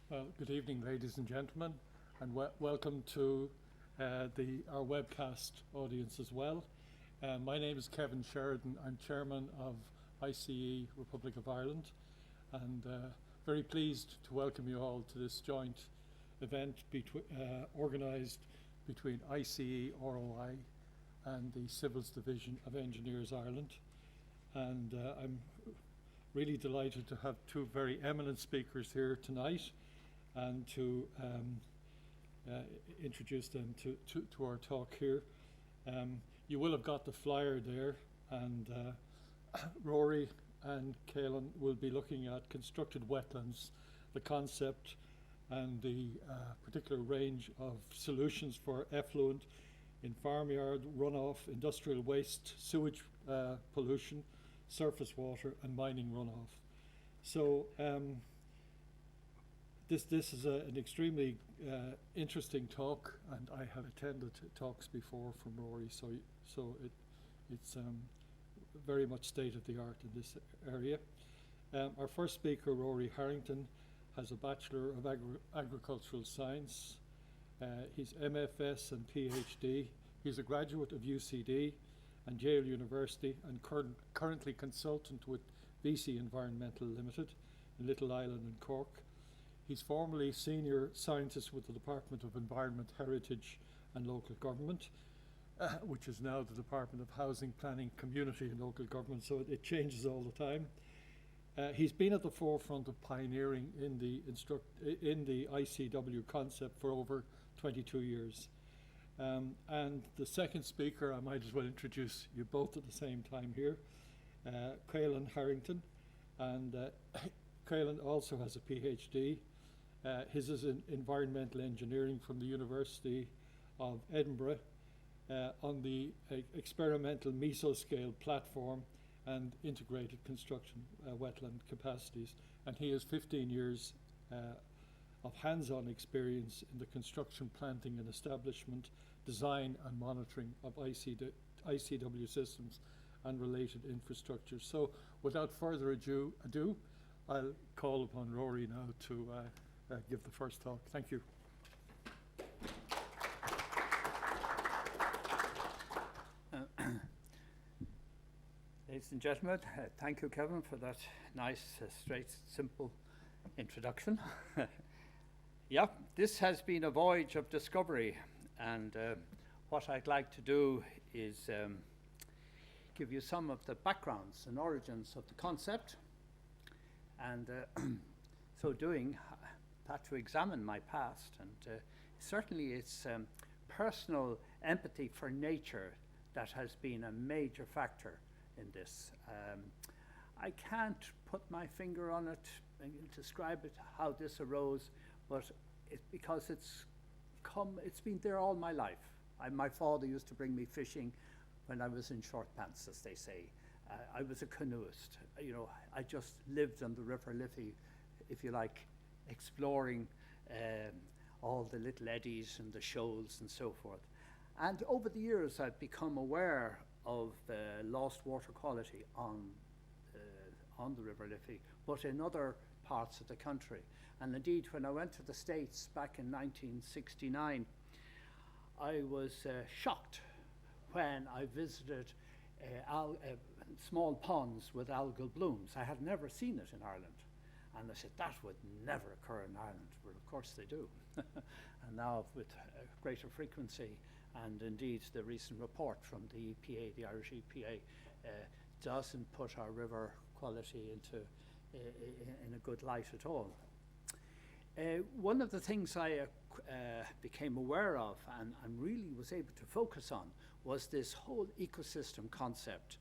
Well, good evening, ladies and gentlemen, and welcome to our webcast audience as well. My name is Kevin Sheridan. I'm chairman of ICE Republic of Ireland, and very pleased to welcome you all to this joint event organised between ICE ROI and the Civils Division of Engineers Ireland. And I'm really delighted to have two very eminent speakers here tonight and to introduce them to our talk here. You will have got the flyer there, and Rory and Caolan will be looking at constructed wetlands, the concept and the particular range of solutions for effluent in farmyard, runoff, industrial waste, sewage pollution, surface water and mining runoff. So this is an extremely interesting talk, and I have attended talks before from Rory, so it's very much state of the art in this area. Our first speaker, Rory Harrington, has a Bachelor of Agricultural Science. He's MFS and PhD. He's a graduate of UCD and Yale University, and currently consultant with VC Environmental Limited in Little Island and Cork. He's formerly senior scientist with the Department of Environment, Heritage and Local Government, which is now the Department of Housing, Planning, Community and Local Government, so it changes all the time. He's been at the forefront of pioneering in the ICW concept for over 22 years. And the second speaker, I might as well introduce you both at the same time here, Caolan Harrington. And Caolan also has a PhD. His is in environmental engineering from the University of Edinburgh on the experimental mesoscale platform and integrated construction wetland capacities. And he has 15 years of hands-on experience in the construction, planting and establishment, design and monitoring of ICW systems and related infrastructure. So without further ado, I'll call upon Rory now to give the first talk. Thank you. Ladies and gentlemen, thank you, Kevin, for that nice, straight, simple introduction. Yeah, this has been a voyage of discovery, and what I'd like to do is give you some of the backgrounds and origins of the concept, and so doing, had to examine my past, and certainly it's personal empathy for nature that has been a major factor in this. I can't put my finger on it and describe it how this arose, but because it's been there all my life. My father used to bring me fishing when I was in short pants, as they say. I was a canoeist. You know, I just lived on the River Liffey, if you like, exploring all the little eddies and the shoals and so forth. And over the years, I've become aware of lost water quality on the River Liffey, but in other parts of the country. And indeed, when I went to the States back in 1969, I was shocked when I visited small ponds with algal blooms. I had never seen it in Ireland. And I said, that would never occur in Ireland. Well, of course they do. And now with greater frequency, and indeed the recent report from the EPA, the Irish EPA, doesn't put our river quality into in a good light at all. One of the things I became aware of and really was able to focus on was this whole ecosystem concept,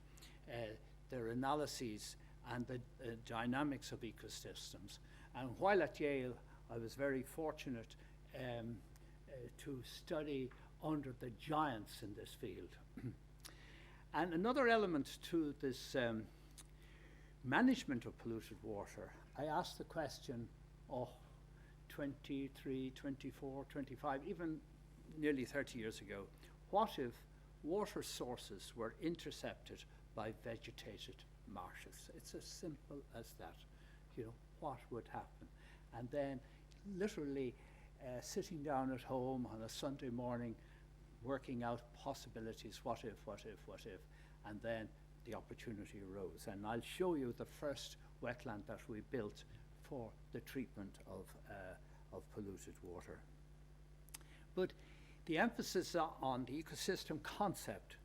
their analyses and the dynamics of ecosystems. And while at Yale, I was very fortunate to study under the giants in this field. And another element to this management of polluted water, I asked the question, 23, 24, 25, even nearly 30 years ago, what if water sources were intercepted by vegetated marshes? It's as simple as that. You know, what would happen? And then literally sitting down at home on a Sunday morning, working out possibilities, what if, and then the opportunity arose. And I'll show you the first wetland that we built for the treatment of polluted water. But the emphasis on the ecosystem concept,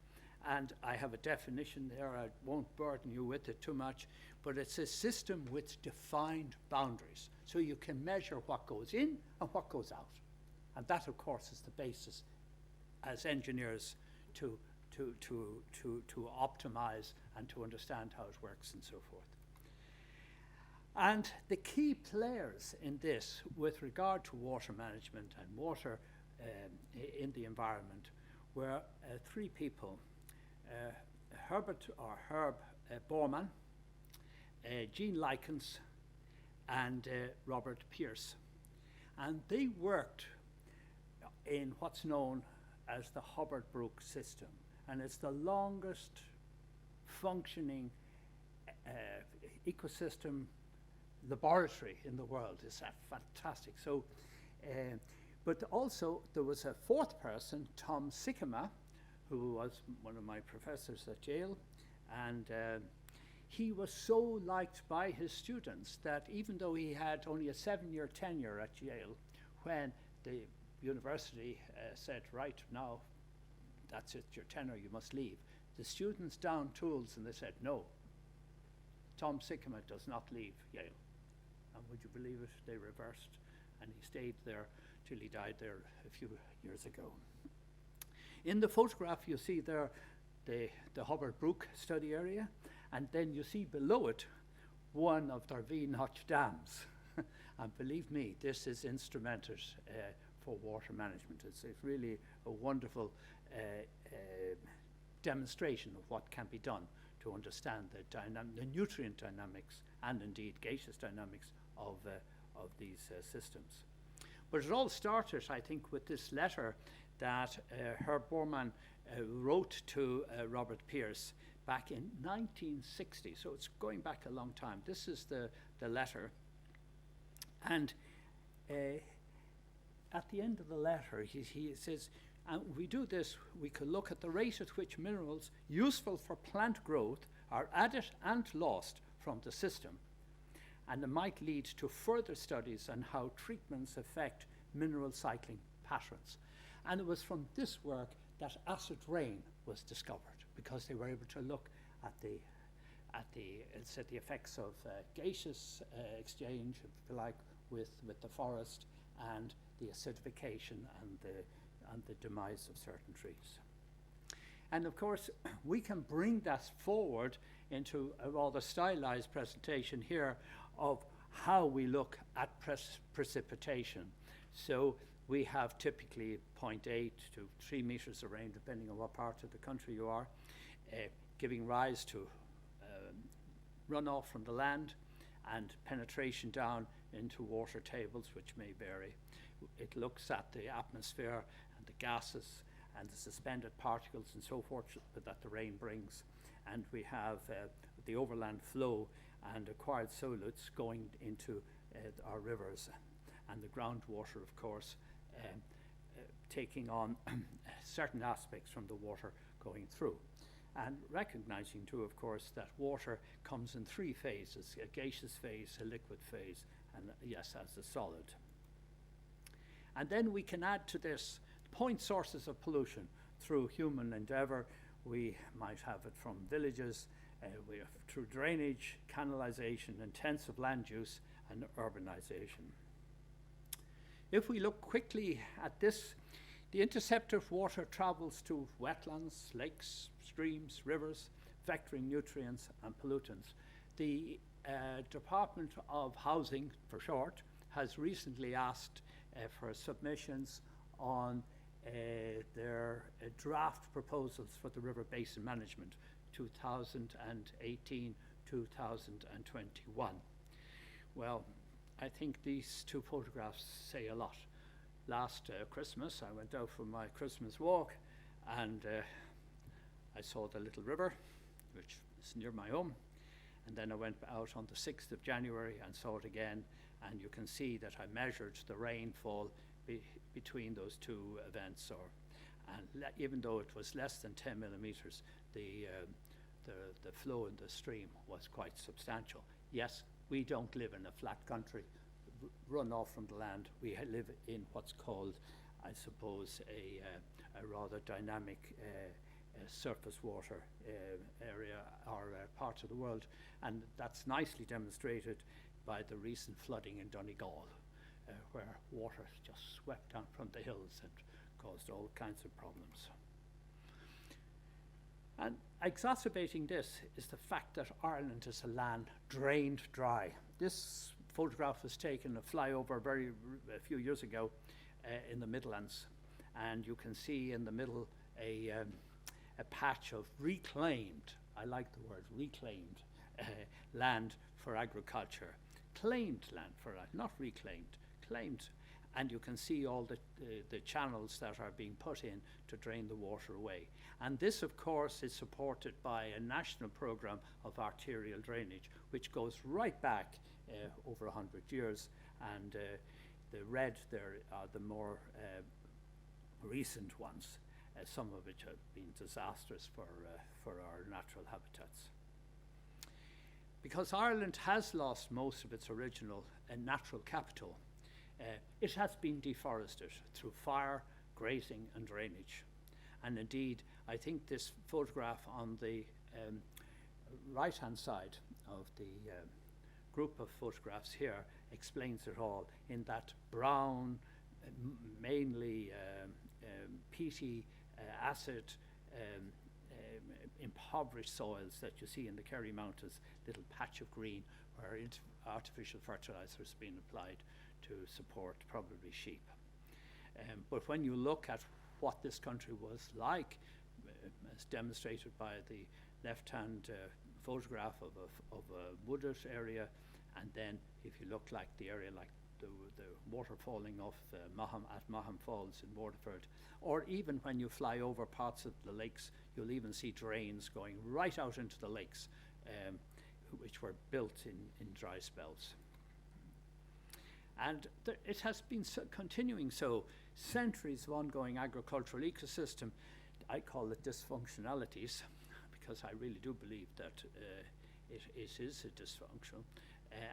and I have a definition there, I won't burden you with it too much, but it's a system with defined boundaries. So you can measure what goes in and what goes out. And that, of course, is the basis as engineers to optimize and to understand how it works and so forth. And the key players in this with regard to water management and water in the environment were three people, Herb Borman, Jean Likens, and Robert Pearce. And they worked in what's known as the Hubbard-Brook system. And it's the longest functioning ecosystem laboratory in the world. It's fantastic. So, but also there was a fourth person, Tom Sikkema, who was one of my professors at Yale, and he was so liked by his students that even though he had only a 7-year tenure at Yale, when the university said, right, now that's it, your tenure, you must leave, the students downed tools and they said, no, Tom Sikkema does not leave Yale. And would you believe it, they reversed, and he stayed there till he died there a few years ago. In the photograph you see there the Hubbard-Brook study area, and then you see below it one of their V-notch dams. And believe me, this is instrumented for water management. It's really a wonderful demonstration of what can be done to understand the nutrient dynamics and indeed gaseous dynamics of these systems. But it all started, I think, with this letter that Herb Borman wrote to Robert Pearce back in 1960. So it's going back a long time. This is the letter. And at the end of the letter, he says, we do this, we could look at the rate at which minerals useful for plant growth are added and lost from the system. And it might lead to further studies on how treatments affect mineral cycling patterns. And it was from this work that acid rain was discovered, because they were able to look at the effects of gaseous exchange, if you like, with the forest and the acidification and the demise of certain trees. And of course, we can bring that forward into a rather stylized presentation here of how we look at precipitation. So we have typically 0.8 to 3 meters of rain, depending on what part of the country you are, giving rise to runoff from the land and penetration down into water tables, which may vary. It looks at the atmosphere and the gases and the suspended particles and so forth that the rain brings. And we have the overland flow and acquired solutes going into our rivers, and the groundwater, of course, taking on certain aspects from the water going through. And recognizing too, of course, that water comes in 3 phases: a gaseous phase, a liquid phase, and yes, as a solid. And then we can add to this point sources of pollution through human endeavor. We might have it from villages, we have through drainage, canalization, intensive land use, and urbanization. If we look quickly at this, the interceptor water travels to wetlands, lakes, streams, rivers, vectoring nutrients and pollutants. The Department of Housing, for short, has recently asked for submissions on their draft proposals for the river basin management 2018-2021. Well, I think these 2 photographs say a lot. Last Christmas, I went out for my Christmas walk, and I saw the little river, which is near my home, and then I went out on the 6th of January and saw it again, and you can see that I measured the rainfall between those two events, even though it was less than 10 millimeters, the flow in the stream was quite substantial. Yes, we don't live in a flat country, run off from the land. We live in what's called, I suppose, a rather dynamic surface water area or part of the world, and that's nicely demonstrated by the recent flooding in Donegal, where water just swept down from the hills and caused all kinds of problems. And exacerbating this is the fact that Ireland is a land drained dry. This photograph was taken a flyover a few years ago in the Midlands, and you can see in the middle a patch of reclaimed, I like the word reclaimed, land for agriculture. Claimed land for not reclaimed, claimed. And you can see all the channels that are being put in to drain the water away. And this, of course, is supported by a national programme of arterial drainage, which goes right back over 100 years. And the red there are the more recent ones, some of which have been disastrous for our natural habitats. Because Ireland has lost most of its original natural capital, it has been deforested through fire, grazing and drainage. And indeed, I think this photograph on the right-hand side of the group of photographs here explains it all, in that brown, mainly peaty, acid, impoverished soils that you see in the Kerry Mountains, little patch of green where artificial fertilizer has been applied to support probably sheep. But when you look at what this country was like, as demonstrated by the left-hand photograph of a wooded area, and then if you look like the area like the water falling off at Maham Falls in Waterford, or even when you fly over parts of the lakes, you'll even see drains going right out into the lakes, which were built in dry spells. And it has been continuing so. Centuries of ongoing agricultural ecosystem, I call it dysfunctionalities, because I really do believe that it is a dysfunction,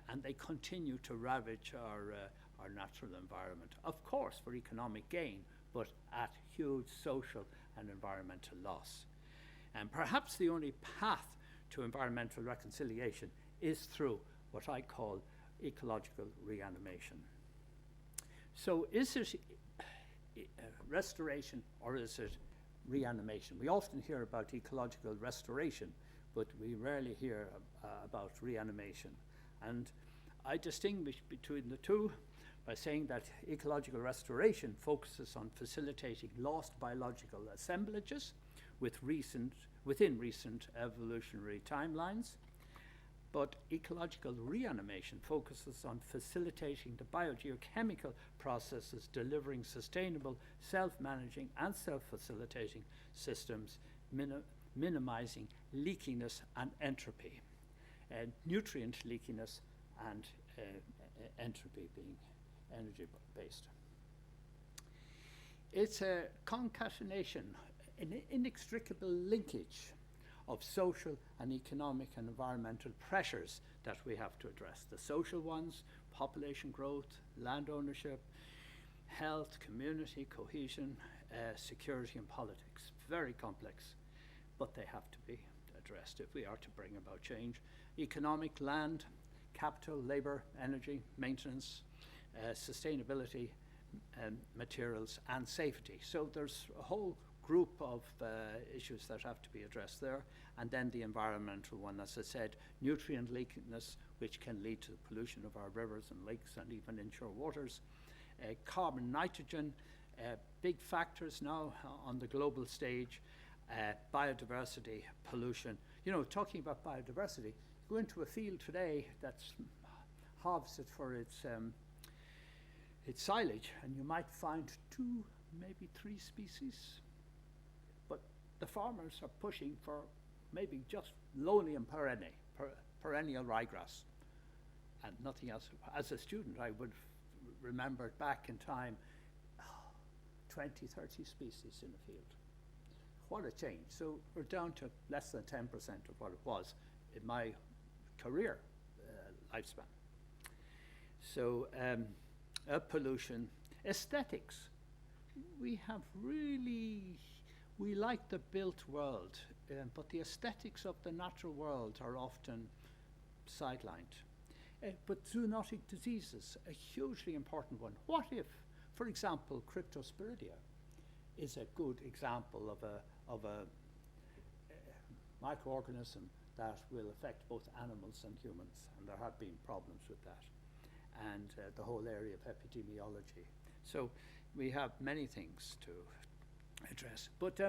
and they continue to ravage our natural environment, of course for economic gain, but at huge social and environmental loss. And perhaps the only path to environmental reconciliation is through what I call ecological reanimation. So is it restoration or is it reanimation? We often hear about ecological restoration, but we rarely hear about reanimation. And I distinguish between the two by saying that ecological restoration focuses on facilitating lost biological assemblages within recent evolutionary timelines. But ecological reanimation focuses on facilitating the biogeochemical processes delivering sustainable, self-managing and self-facilitating systems, minimizing leakiness and entropy, nutrient leakiness and entropy being energy-based. It's a concatenation, an inextricable linkage of social and economic and environmental pressures that we have to address. The social ones, population growth, land ownership, health, community, cohesion, security and politics. Very complex, but they have to be addressed if we are to bring about change. Economic, land, capital, labour, energy, maintenance, sustainability, materials and safety. So there's a whole group of issues that have to be addressed there, and then the environmental one, as I said, nutrient leakiness, which can lead to pollution of our rivers and lakes and even inshore waters, carbon, nitrogen, big factors now on the global stage, biodiversity, pollution. You know, talking about biodiversity, go into a field today that's harvested for its silage, and you might find 2, maybe 3 species. The farmers are pushing for maybe just lowly and perennial ryegrass. and nothing else. As a student, I would remember back in time, 20, 30 species in a field. What a change. So we're down to less than 10% of what it was in my career lifespan. So pollution, aesthetics. We like the built world, but the aesthetics of the natural world are often sidelined. But zoonotic diseases, a hugely important one. What if, for example, Cryptosporidia is a good example of a microorganism that will affect both animals and humans, and there have been problems with that, and the whole area of epidemiology. So we have many things to address, but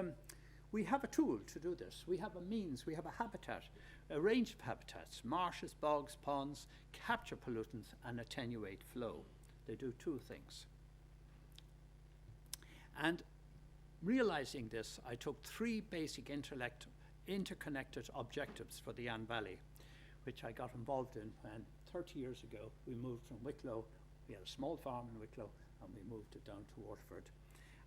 we have a tool to do this. We have a means, we have a habitat, a range of habitats: marshes, bogs, ponds, capture pollutants and attenuate flow. They do two things. And realizing this, I took three basic interconnected objectives for the Anne Valley, which I got involved in when 30 years ago we moved from Wicklow. We had a small farm in Wicklow and we moved it down to Waterford.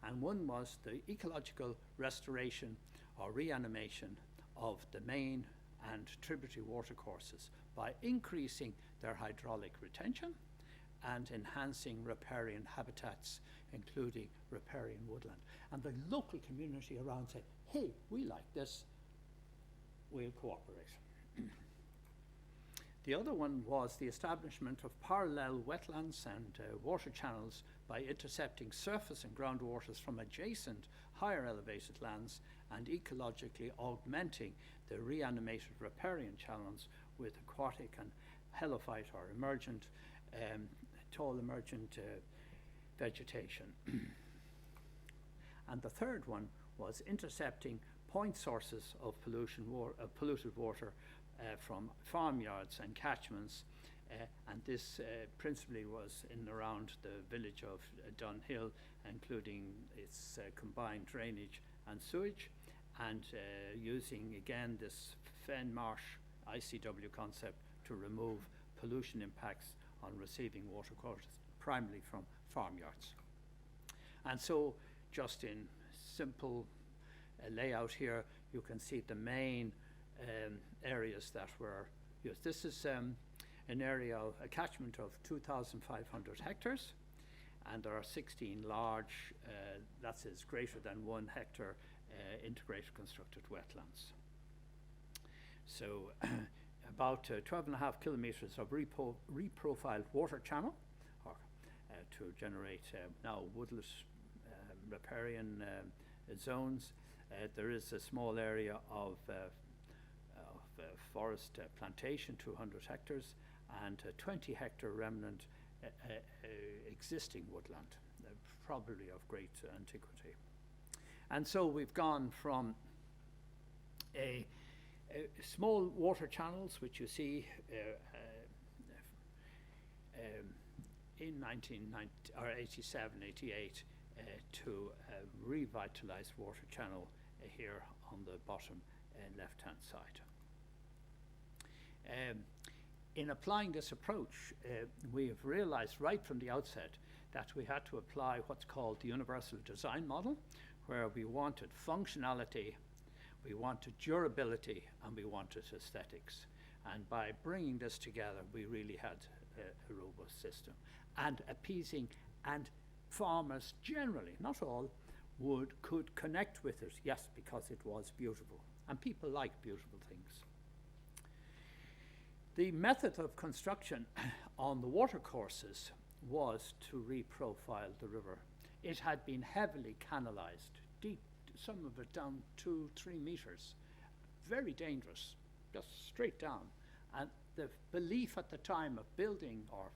And one was the ecological restoration or reanimation of the main and tributary watercourses by increasing their hydraulic retention and enhancing riparian habitats, including riparian woodland. And the local community around said, hey, we like this, we'll cooperate. The other one was the establishment of parallel wetlands and water channels by intercepting surface and groundwaters from adjacent higher elevated lands and ecologically augmenting the reanimated riparian channels with aquatic and helophyte or emergent, tall emergent vegetation. And the third one was intercepting point sources of polluted water from farmyards and catchments, and this principally was in and around the village of Dunhill, including its combined drainage and sewage, and using again this fen marsh ICW concept to remove pollution impacts on receiving watercourses, primarily from farmyards. And so, just in simple layout here, you can see the main areas that were used. This is an area, a catchment of 2,500 hectares, and there are 16 large, that is greater than 1 hectare, integrated constructed wetlands. So about 12.5 kilometres of reprofiled water channel to generate now woodless riparian zones. There is a small area of forest plantation, 200 hectares, and a 20-hectare remnant existing woodland, probably of great antiquity. And so we've gone from small water channels, which you see in 1987, 88, to a revitalized water channel here on the bottom left-hand side. In applying this approach, we have realized right from the outset that we had to apply what's called the universal design model, where we wanted functionality, we wanted durability, and we wanted aesthetics. And by bringing this together, we really had a robust system. And appeasing, and farmers generally, not all, could connect with it, yes, because it was beautiful. And people like beautiful things. The method of construction on the watercourses was to reprofile the river. It had been heavily canalized, deep, some of it down 2-3 meters. Very dangerous, just straight down. And the belief at the time of building or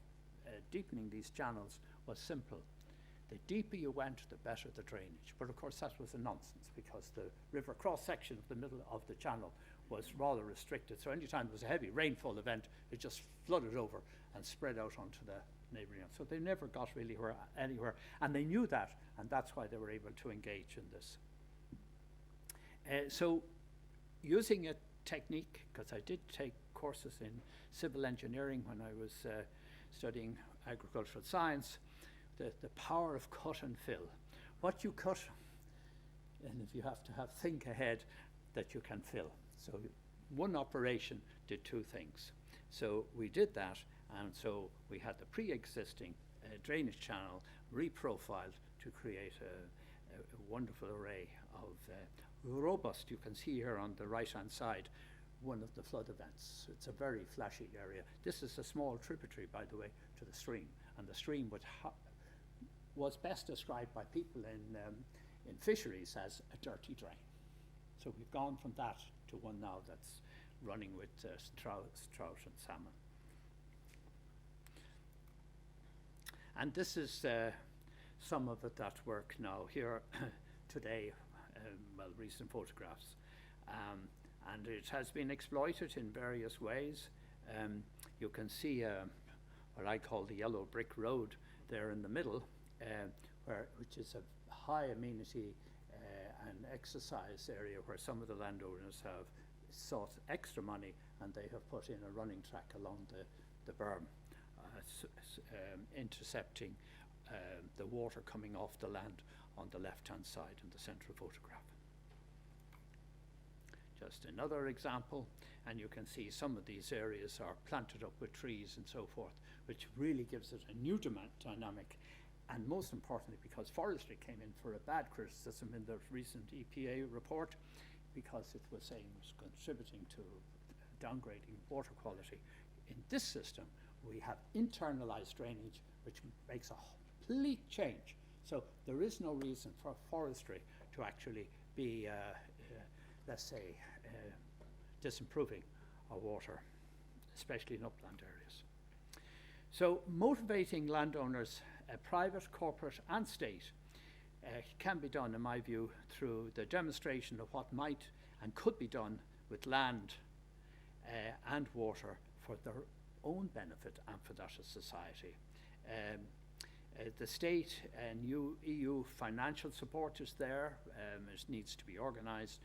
deepening these channels was simple. The deeper you went, the better the drainage. But of course that was a nonsense, because the river cross-section of the middle of the channel was rather restricted. So anytime there was a heavy rainfall event, it just flooded over and spread out onto the neighbouring. So they never got really anywhere. And they knew that, and that's why they were able to engage in this. So using technique, because I did take courses in civil engineering when I was studying agricultural science, the power of cut and fill. What you cut, and if you have to think ahead that you can fill. So one operation did two things. So we did that, and so we had the pre-existing drainage channel reprofiled to create a wonderful array of robust, you can see here on the right-hand side, one of the flood events. It's a very flashy area. This is a small tributary, by the way, to the stream, and the stream was best described by people in fisheries as a dirty drain. So we've gone from that to one now that's running with trout and salmon. And this is some of that work now here today, recent photographs. And it has been exploited in various ways. You can see what I call the yellow brick road there in the middle, which is a high amenity and exercise area where some of the landowners have sought extra money, and they have put in a running track along the berm, intercepting the water coming off the land on the left-hand side in the central photograph. Just another example, and you can see some of these areas are planted up with trees and so forth, which really gives it a new dynamic. And most importantly, because forestry came in for a bad criticism in the recent EPA report, because it was saying it was contributing to downgrading water quality. In this system, we have internalized drainage, which makes a complete change. So there is no reason for forestry to actually be, let's say, disimproving our water, especially in upland areas. So motivating landowners, private, corporate and state, can be done, in my view, through the demonstration of what might and could be done with land and water for their own benefit and for that of society. The state and EU financial support is there. It needs to be organised.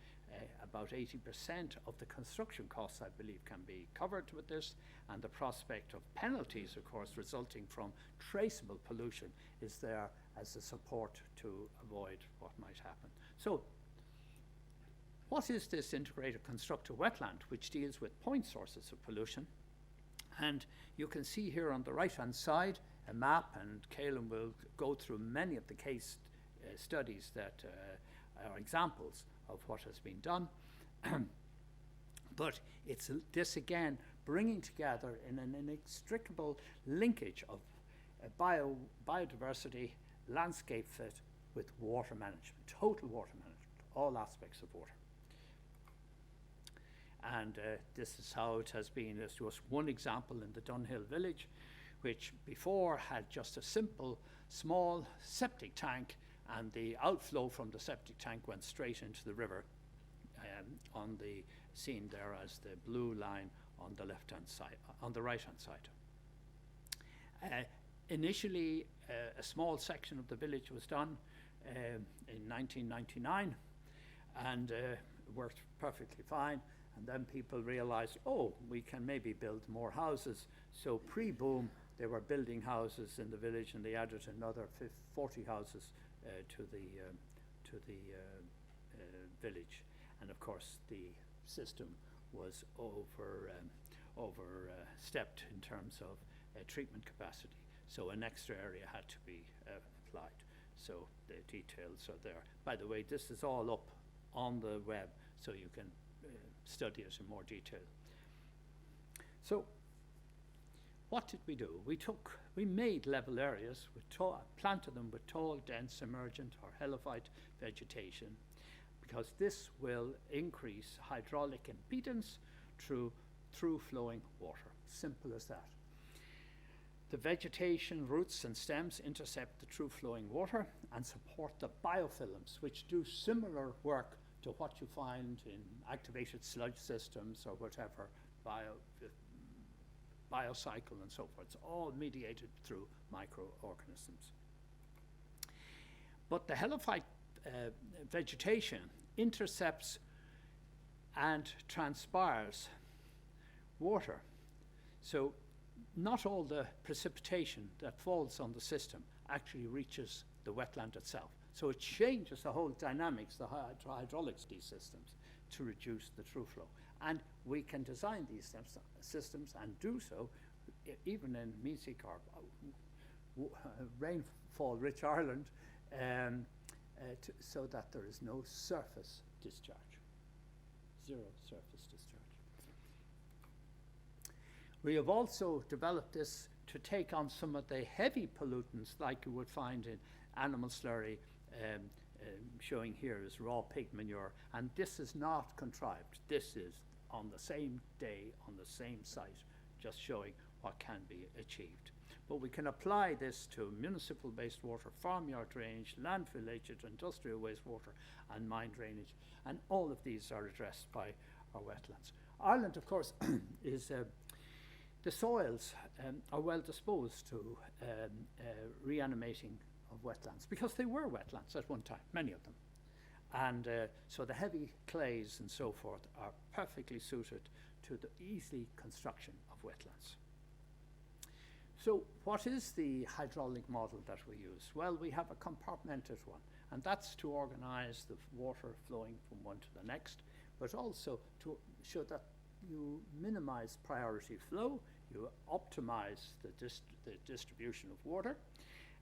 About 80% of the construction costs, I believe, can be covered with this, and the prospect of penalties, of course, resulting from traceable pollution is there as a support to avoid what might happen. So, what is this integrated constructed wetland, which deals with point sources of pollution? And you can see here on the right-hand side a map, and Caolan will go through many of the case studies that are examples of what has been done. But it's this again bringing together in an inextricable linkage of biodiversity, landscape fit with water management, total water management, all aspects of water. And this is how it has been. There's just one example in the Dunhill village, which before had just a simple small septic tank, and the outflow from the septic tank went straight into the river, on the seen there as the blue line on the left-hand side, on the right-hand side. Initially, a small section of the village was done in 1999, and worked perfectly fine. And then people realized, oh, we can maybe build more houses. So pre-boom, they were building houses in the village, and they added another 40 houses to the village. And of course, the system was overstepped in terms of treatment capacity. So an extra area had to be applied. So the details are there. By the way, this is all up on the web, so you can study it in more detail. So what did we do? We made level areas, planted them with tall, dense, emergent or helophyte vegetation, because this will increase hydraulic impedance through flowing water. Simple as that. The vegetation, roots and stems intercept the through flowing water and support the biofilms, which do similar work to what you find in activated sludge systems or whatever, biocycle and so forth. It's all mediated through microorganisms. But the helophyte vegetation intercepts and transpires water. So not all the precipitation that falls on the system actually reaches the wetland itself. So it changes the whole dynamics, the hydraulics of these systems, to reduce the through flow. And we can design these systems and do so even in Meesic or rainfall-rich Ireland, so that there is no surface discharge, zero surface discharge. We have also developed this to take on some of the heavy pollutants like you would find in animal slurry, showing here is raw pig manure, and this is not contrived. This is on the same day, on the same site, just showing what can be achieved. But we can apply this to municipal wastewater, farmyard drainage, landfill-aged industrial wastewater, and mine drainage, and all of these are addressed by our wetlands. Ireland, of course, is the soils are well disposed to reanimating of wetlands, because they were wetlands at one time, many of them. And so the heavy clays and so forth are perfectly suited to the easy construction of wetlands. So what is the hydraulic model that we use? Well, we have a compartmented one, and that's to organize the water flowing from one to the next, but also to show that you minimize priority flow, you optimize the distribution of water,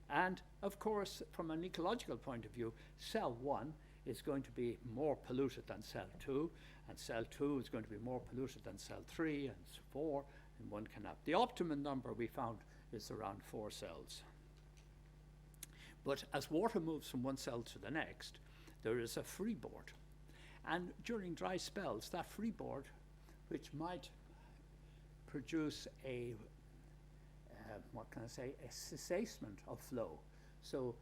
and of course, from an ecological point of view, cell 1 is going to be more polluted than cell 2, and cell 2 is going to be more polluted than cell 3 and 4 in one canal. The optimum number we found is around 4 cells. But as water moves from one cell to the next, there is a freeboard. And during dry spells, that freeboard, which might produce a a cessation of flow. So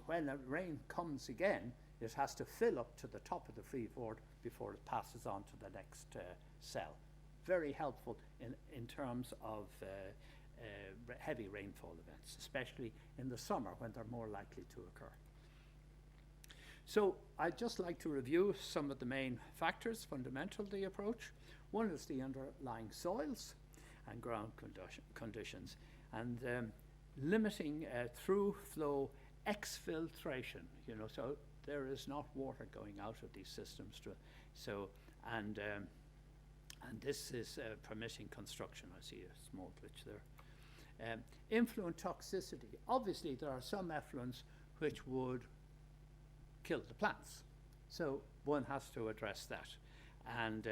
when a rain comes again, it has to fill up to the top of the freeboard before it passes on to the next cell. Very helpful in terms of heavy rainfall events, especially in the summer when they're more likely to occur. So I'd just like to review some of the main factors fundamental to the approach. One is the underlying soils and ground conditions, and limiting through flow exfiltration, so there is not water going out of these systems. And this is permitting construction. I see a small glitch there. Influent toxicity. Obviously, there are some effluents which would kill the plants. So one has to address that. And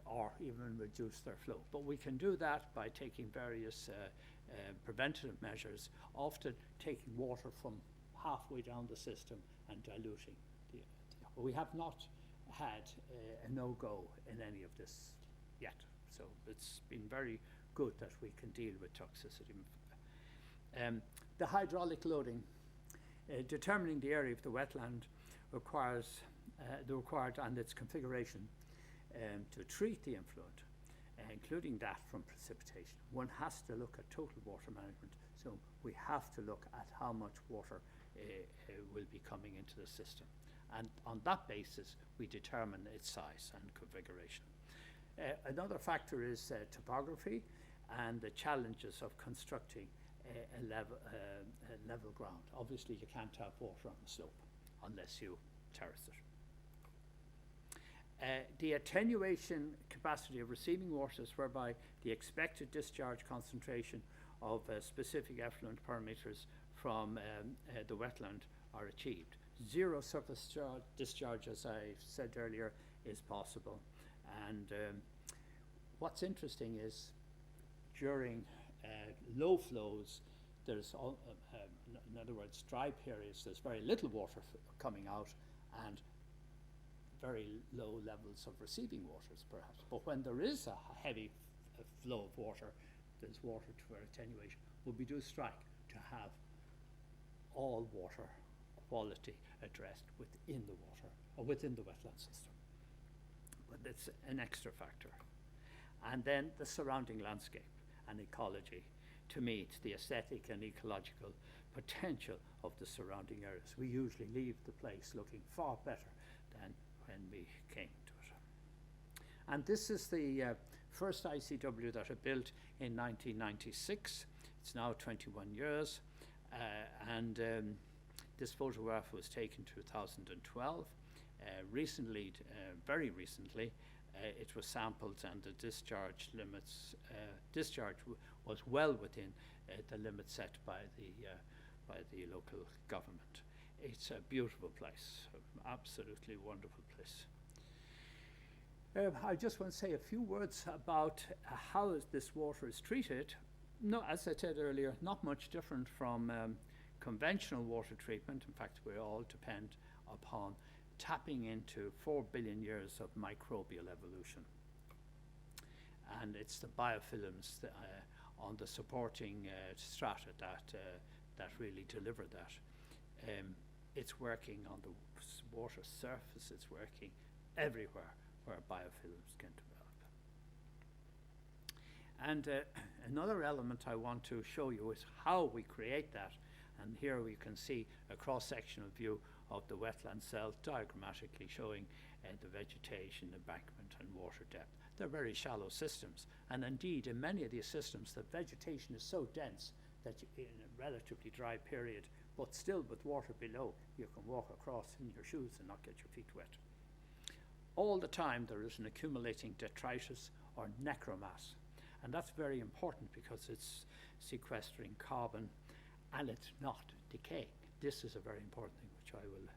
or even reduce their flow. But we can do that by taking various preventative measures, often taking water from halfway down the system and diluting. We have not had a no-go in any of this yet. So it's been very good that we can deal with toxicity. The hydraulic loading, determining the area of the wetland requires the required and its configuration to treat the influent, including that from precipitation. One has to look at total water management, so we have to look at how much water will be coming into the system. And on that basis, we determine its size and configuration. Another factor is topography and the challenges of constructing a level ground. Obviously, you can't have water on the slope unless you terrace it. The attenuation capacity of receiving waters, whereby the expected discharge concentration of specific effluent parameters from the wetland are achieved. Zero surface discharge, as I said earlier, is possible. And what's interesting is during low flows, there's, in other words, dry periods, there's very little water coming out and very low levels of receiving waters, perhaps. But when there is a heavy flow of water, there's water for attenuation. Would we do strike to have all water quality addressed within the water or within the wetland system? But it's an extra factor. And then the surrounding landscape and ecology to meet the aesthetic and ecological potential of the surrounding areas. We usually leave the place looking far better than when we came to it. And this is the first ICW that I built in 1996. It's now 21 years, and this photograph was taken 2012. Recently, very recently, it was sampled, and the discharge limits was well within the limit set by the local government. It's a beautiful place, absolutely wonderful place. I just want to say a few words about how this water is treated. No, as I said earlier, not much different from conventional water treatment. In fact, we all depend upon tapping into 4 billion years of microbial evolution. And it's the biofilms on the supporting strata that really deliver that. It's working on the water surface, it's working everywhere where biofilms can develop. And another element I want to show you is how we create that. And here we can see a cross-sectional view of the wetland cell diagrammatically showing the vegetation, embankment and water depth. They're very shallow systems, and indeed in many of these systems the vegetation is so dense that in a relatively dry period, but still with water below, you can walk across in your shoes and not get your feet wet. All the time there is an accumulating detritus or necromass, and that's very important because it's sequestering carbon and it's not decaying. This is a very important thing which I will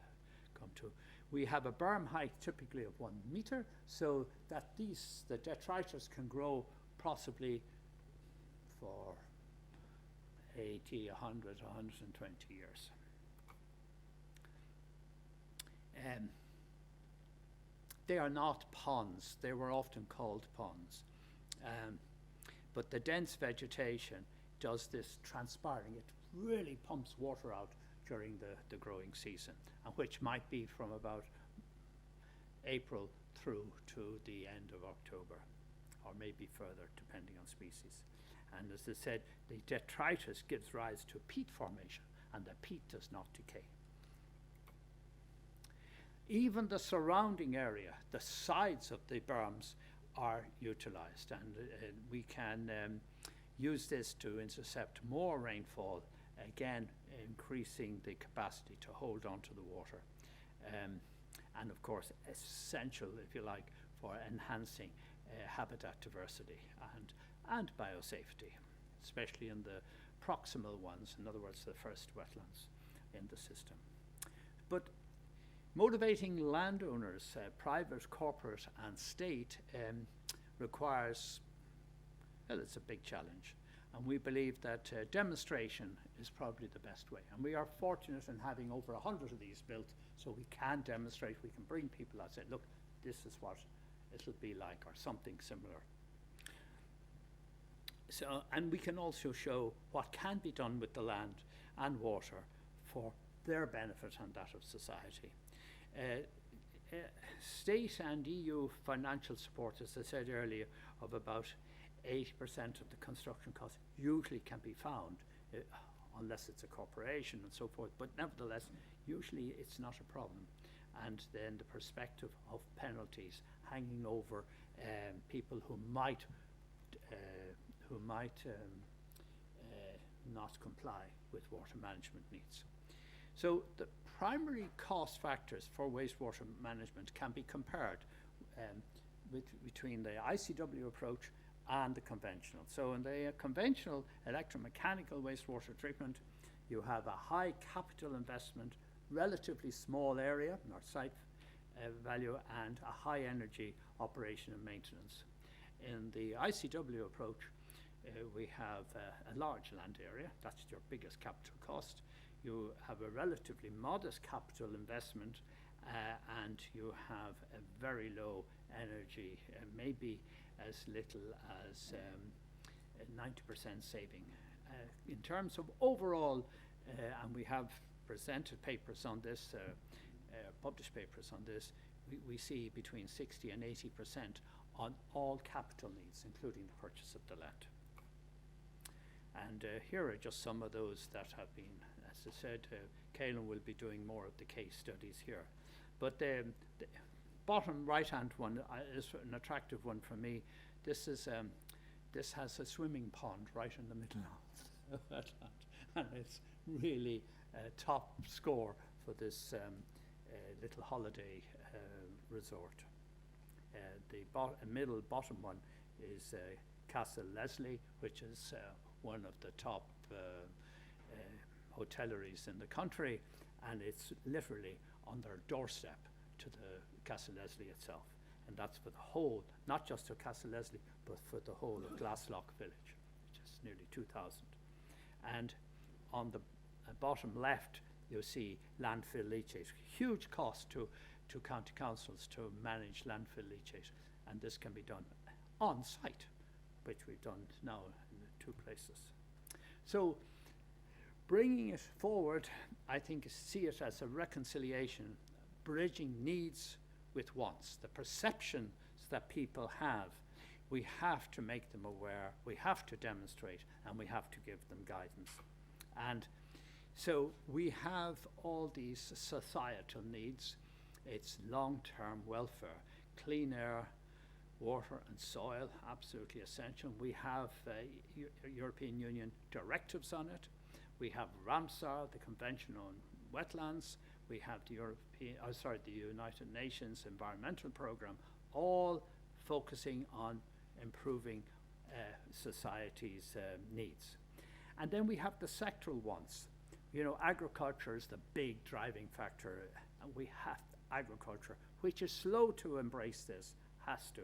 come to. We have a berm height typically of 1 meter, so that the detritus can grow possibly for 80, 100, 120 years. They are not ponds. They were often called ponds. But the dense vegetation does this transpiring. It really pumps water out during the growing season, and which might be from about April through to the end of October, or maybe further depending on species. And as I said, the detritus gives rise to peat formation, and the peat does not decay. Even the surrounding area, the sides of the berms, are utilized, and we can use this to intercept more rainfall, again increasing the capacity to hold on to the water, and of course essential, if you like, for enhancing habitat diversity and biosafety, especially in the proximal ones, in other words the first wetlands in the system. But motivating landowners, private, corporate and state, requires, well, it's a big challenge. And we believe that demonstration is probably the best way. And we are fortunate in having over 100 of these built, so we can demonstrate, we can bring people out and say, look, this is what it'll be like, or something similar. So, and we can also show what can be done with the land and water for their benefit and that of society. State and EU financial support, as I said earlier, of about 80% of the construction costs usually can be found, unless it's a corporation and so forth, but nevertheless, usually it's not a problem. And then the perspective of penalties hanging over people who might not comply with water management needs. So the primary cost factors for wastewater management can be compared between the ICW approach and the conventional. So in the conventional electromechanical wastewater treatment, you have a high capital investment, relatively small area, or site value, and a high energy operation and maintenance. In the ICW approach, we have a large land area, that's your biggest capital cost. You have a relatively modest capital investment, and you have a very low energy, maybe as little as 90% saving. In terms of overall, and we have presented papers on this, published papers on this, we see between 60 and 80% on all capital needs, including the purchase of the land. And here are just some of those that have been, as I said, Caolan will be doing more of the case studies here. But bottom right-hand one is an attractive one for me. This is this has a swimming pond right in the middle of the wetland, and it's really a top score for this little holiday resort. The middle bottom one is Castle Leslie, which is one of the top hoteleries in the country, and it's literally on their doorstep to the Castle Leslie itself. And that's for the whole, not just for Castle Leslie, but for the whole of Glasslough village, which is nearly 2,000. And on the bottom left, you'll see landfill leachate. Huge cost to county councils to manage landfill leachate, and this can be done on site, which we've done now in the 2 places. So bringing it forward, I think see it as a reconciliation, bridging needs with wants. The perceptions that people have, we have to make them aware, we have to demonstrate, and we have to give them guidance. And so we have all these societal needs. It's long-term welfare, clean air, water and soil, absolutely essential. We have European Union directives on it. We have Ramsar, the Convention on Wetlands. We have the United Nations Environmental Programme, all focusing on improving society's needs. And then we have the sectoral ones. You know, agriculture is the big driving factor, and we have agriculture, which is slow to embrace this, has to,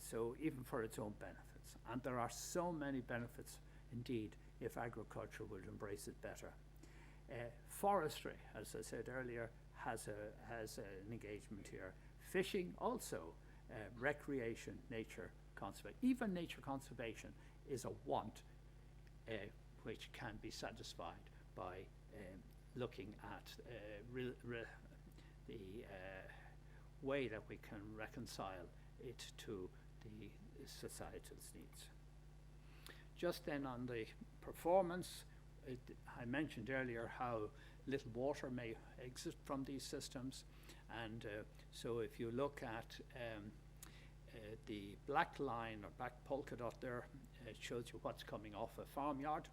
so even for its own benefits. And there are so many benefits indeed if agriculture would embrace it better. Forestry, as I said earlier, has an engagement here. Fishing also, recreation, nature conservation. Even nature conservation is a want which can be satisfied by looking at the way that we can reconcile it to the societal's needs. Just then on the performance, I mentioned earlier how little water may exist from these systems, and so if you look at the black line or black polka dot there, it shows you what's coming off a farmyard,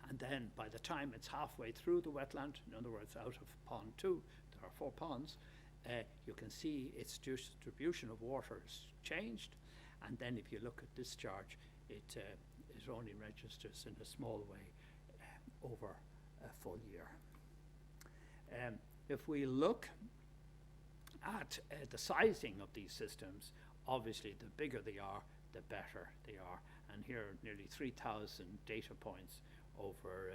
and then by the time it's halfway through the wetland, in other words out of pond 2, there are 4 ponds, you can see its distribution of water has changed, and then if you look at discharge, it only registers in a small way over a full year. If we look at the sizing of these systems, obviously the bigger they are, the better they are. And here are nearly 3,000 data points over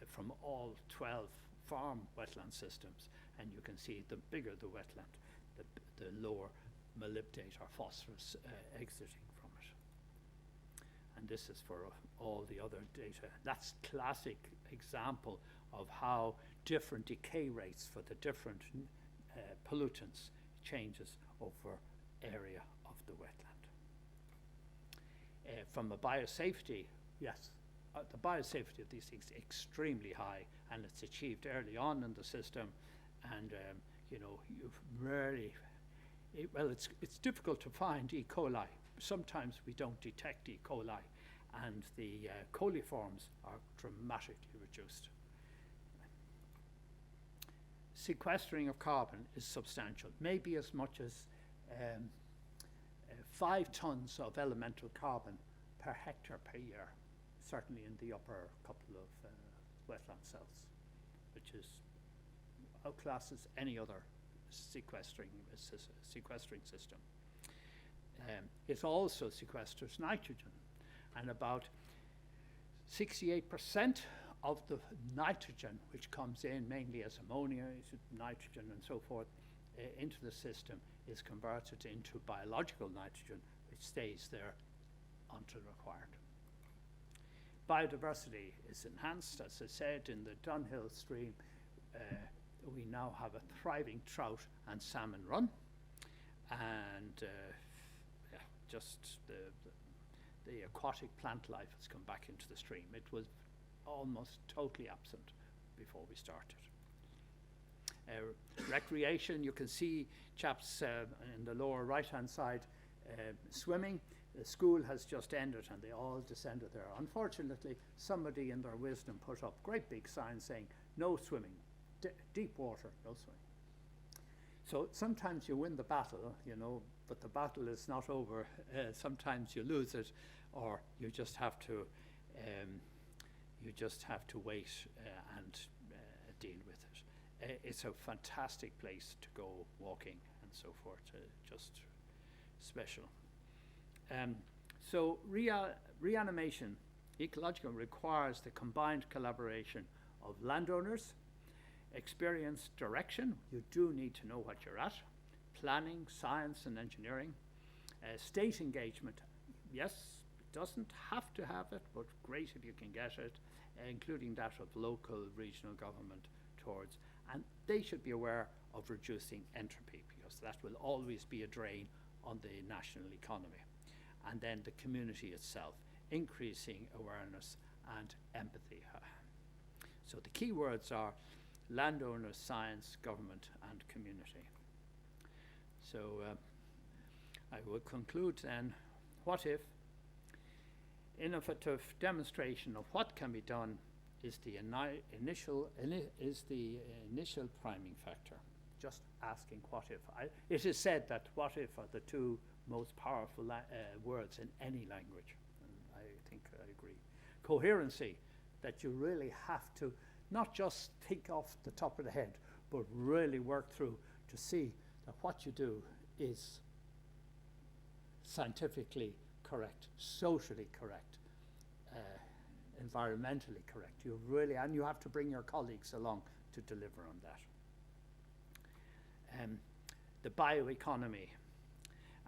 from all 12 farm wetland systems. And you can see the bigger the wetland, the lower molybdate or phosphorus exiting from it. And this is for all the other data. That's classic example of how different decay rates for the different pollutants changes over area of the wetland. From a biosafety, yes, the biosafety of these things is extremely high, and it's achieved early on in the system, and you know, you've rarely, it's difficult to find E. coli. Sometimes we don't detect E. coli, and the coliforms are dramatically reduced. Sequestering of carbon is substantial, maybe as much as 5 tons of elemental carbon per hectare per year, certainly in the upper couple of wetland cells, which is outclasses any other sequestering system. It also sequesters nitrogen, and about 68% of the nitrogen which comes in mainly as ammonia, nitrogen and so forth into the system is converted into biological nitrogen, which stays there until required. Biodiversity is enhanced, as I said, in the Dunhill stream. We now have a thriving trout and salmon run, and just the aquatic plant life has come back into the stream. It was almost totally absent before we started. Recreation, you can see chaps in the lower right-hand side swimming. The school has just ended and they all descended there. Unfortunately, somebody in their wisdom put up great big signs saying, no swimming, deep water, no swimming. So sometimes you win the battle, you know, but the battle is not over. Sometimes you lose it, or you just have to wait and deal with it. It's a fantastic place to go walking and so forth, just special. So reanimation, ecological, requires the combined collaboration of landowners, experienced direction, you do need to know what you're at, planning, science and engineering, state engagement, yes, it doesn't have to have it, but great if you can get it, including that of local, regional government towards, and they should be aware of reducing entropy, because that will always be a drain on the national economy. And then the community itself, increasing awareness and empathy. So the key words are landowners, science, government and community. So I will conclude then, what if? Innovative demonstration of what can be done is the initial priming factor. Just asking what if. It is said that what if are the two most powerful words in any language. And I think I agree. Coherency, that you really have to not just think off the top of the head, but really work through to see that what you do is scientifically correct, socially correct, environmentally correct. You really, and you have to bring your colleagues along to deliver on that. The bioeconomy,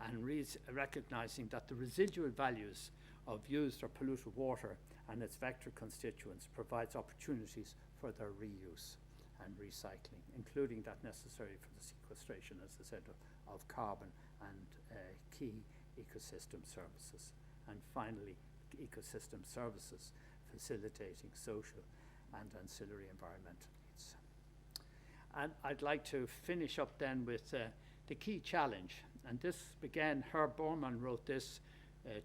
and recognizing that the residual values of used or polluted water and its vector constituents provides opportunities for their reuse and recycling, including that necessary for the sequestration, as I said, of carbon and key ecosystem services. And finally, ecosystem services facilitating social and ancillary environmental needs. And I'd like to finish up then with the key challenge. And this began, Herb Borman wrote this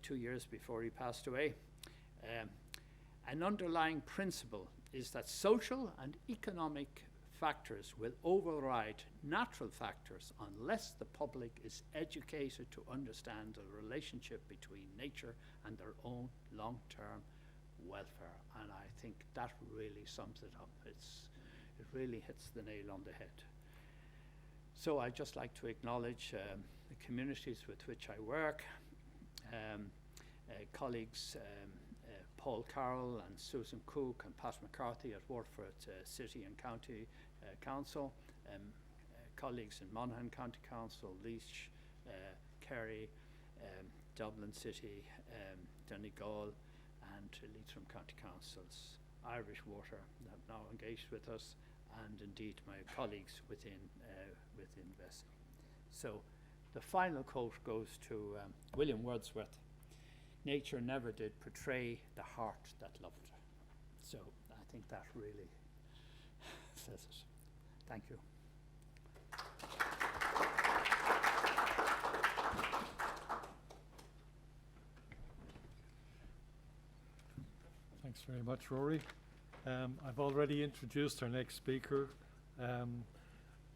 2 years before he passed away. An underlying principle is that social and economic factors will override natural factors unless the public is educated to understand the relationship between nature and their own long-term welfare. And I think that really sums it up. It really hits the nail on the head. So I'd just like to acknowledge the communities with which I work, colleagues Paul Carroll and Susan Cook and Pat McCarthy at Waterford City and County Council, colleagues in Monaghan County Council, Laois, Kerry, Dublin City, Donegal and Leitrim County Councils, Irish Water have now engaged with us, and indeed my colleagues within Lessening. So the final quote goes to William Wordsworth: "Nature never did portray the heart that loved her." So I think that really says it. Thank you. Thanks very much, Rory. I've already introduced our next speaker,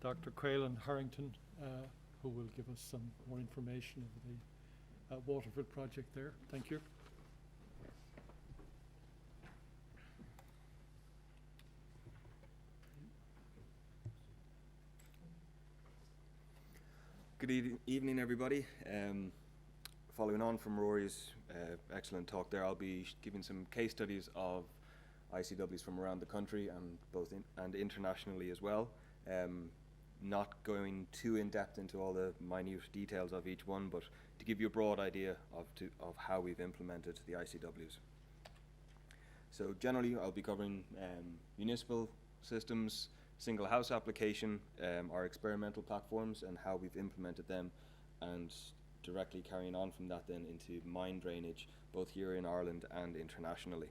Dr. Caolan Harrington, who will give us some more information of the Waterford project there. Thank you. Good evening, everybody. Following on from Rory's excellent talk there, I'll be giving some case studies of ICWs from around the country and and internationally as well. Not going too in depth into all the minute details of each one, but to give you a broad idea of how we've implemented the ICWs. So generally, I'll be covering municipal systems, single house application, our experimental platforms and how we've implemented them, and directly carrying on from that then into mine drainage, both here in Ireland and internationally.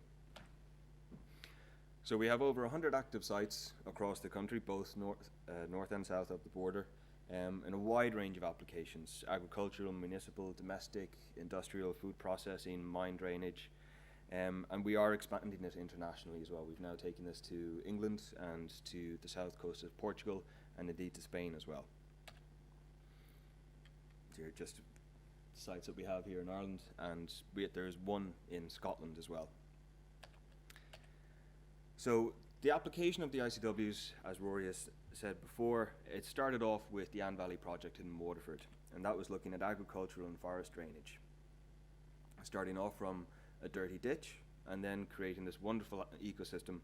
So we have over 100 active sites across the country, both north and south of the border, in a wide range of applications: agricultural, municipal, domestic, industrial, food processing, mine drainage, and we are expanding it internationally as well. We've now taken this to England and to the south coast of Portugal, and indeed to Spain as well. So here are just sites that we have here in Ireland, and there's one in Scotland as well. So the application of the ICWs, as Rory has said before, it started off with the Anne Valley project in Waterford, and that was looking at agricultural and forest drainage, starting off from a dirty ditch and then creating this wonderful ecosystem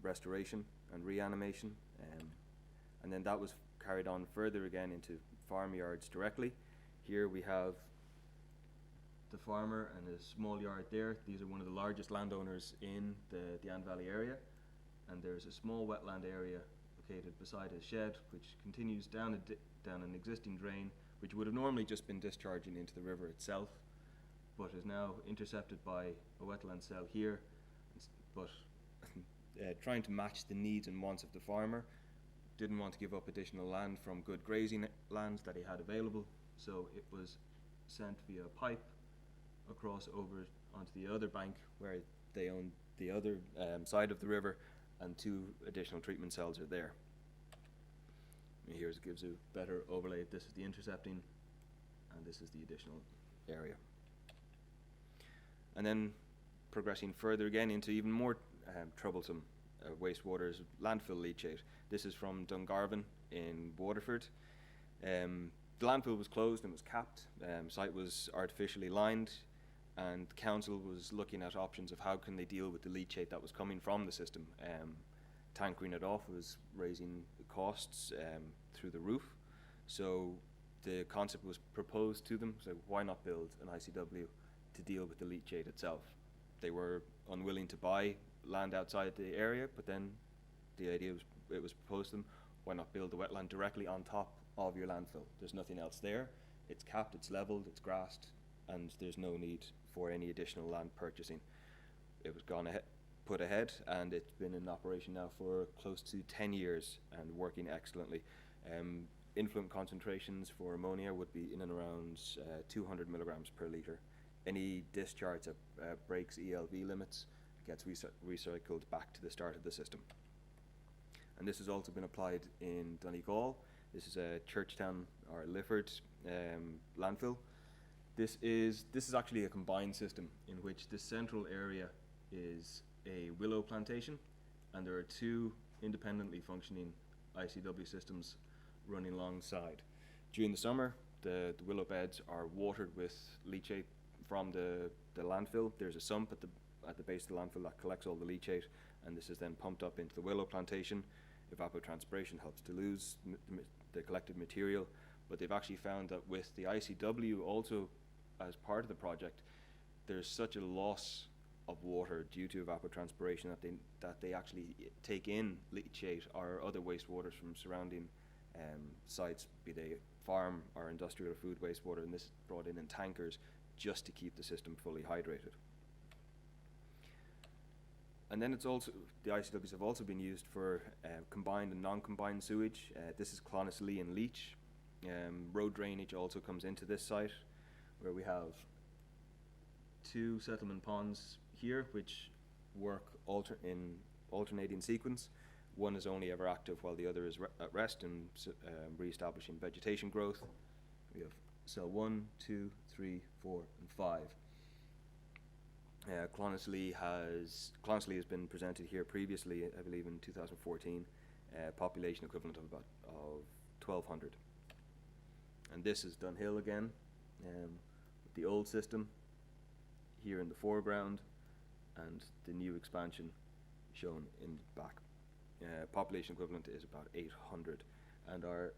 restoration and reanimation, and then that was carried on further again into farmyards directly. Here we have the farmer and his small yard there. These are one of the largest landowners in the Anne Valley area, and there's a small wetland area located beside his shed, which continues down an existing drain, which would have normally just been discharging into the river itself, but is now intercepted by a wetland cell here, but trying to match the needs and wants of the farmer. Didn't want to give up additional land from good grazing lands that he had available, so it was sent via pipe across over onto the other bank where they own the other side of the river, and 2 additional treatment cells are there. And here it gives a better overlay. This is the intercepting, and this is the additional area. And then progressing further again into even more troublesome wastewaters, landfill leachate. This is from Dungarvan in Waterford. The landfill was closed and was capped. Site was artificially lined, and the council was looking at options of how can they deal with the leachate that was coming from the system. Tankering it off was raising the costs through the roof. So the concept was proposed to them, so why not build an ICW to deal with the leachate itself? They were unwilling to buy land outside the area, but then the idea was, it was proposed to them, why not build the wetland directly on top of your landfill? There's nothing else there. It's capped, it's leveled, it's grassed, and there's no need for any additional land purchasing. It was put ahead, and it's been in operation now for close to 10 years and working excellently. Influent concentrations for ammonia would be in and around 200 milligrams per litre. Any discharge that breaks ELV limits gets recycled back to the start of the system. And this has also been applied in Donegal. This is a Churchtown or Lifford landfill. This is actually a combined system in which the central area is a willow plantation, and there are 2 independently functioning ICW systems running alongside. During the summer, the willow beds are watered with leachate from the landfill. There's a sump at the base of the landfill that collects all the leachate, and this is then pumped up into the willow plantation. Evapotranspiration helps to lose the collected material, but they've actually found that with the ICW also as part of the project, there's such a loss of water due to evapotranspiration that they actually take in leachate or other wastewaters from surrounding sites, be they farm or industrial or food wastewater, and this is brought in tankers just to keep the system fully hydrated. And then it's also, the ICWs have also been used for combined and non-combined sewage. This is Clonaslee and Leach. Road drainage also comes into this site, where we have 2 settlement ponds here, which work in alternating sequence. One is only ever active while the other is at rest and re-establishing vegetation growth. We have cell 1, 2, 3, 4, and 5. Clonaslee has been presented here previously, I believe in 2014, population equivalent of about 1,200. And this is Dunhill again, with the old system here in the foreground and the new expansion shown in the back. Population equivalent is about 800, and our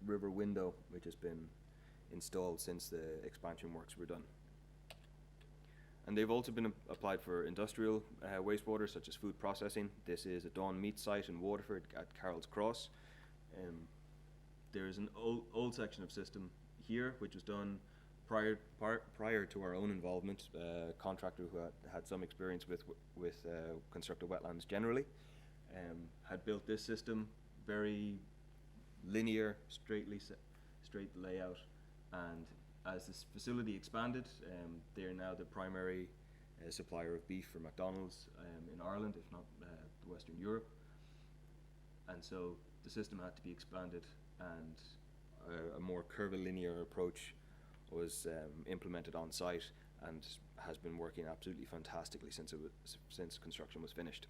river window, which has been installed since the expansion works were done. And they've also been applied for industrial wastewater, such as food processing. This is a Dawn meat site in Waterford at Carroll's Cross. There is an old section of system here, which was done prior to our own involvement, a contractor who had some experience with constructed wetlands generally, had built this system, very linear, straight layout, and as this facility expanded, they are now the primary supplier of beef for McDonald's in Ireland, if not Western Europe. And so the system had to be expanded, and a more curvilinear approach was implemented on site and has been working absolutely fantastically since construction was finished.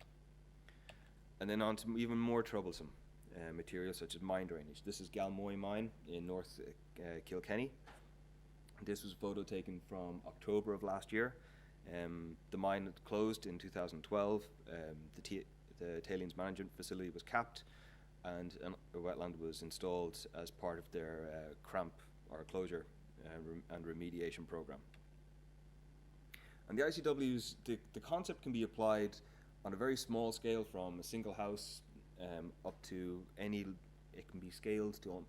And then on to even more troublesome materials such as mine drainage. This is Galmoy Mine in North Kilkenny. This was a photo taken from October of last year. The mine had closed in 2012. The tailings management facility was capped, and a wetland was installed as part of their cramp or closure and remediation program. And the ICWs, the concept can be applied on a very small scale, from a single house up to any. It can be scaled to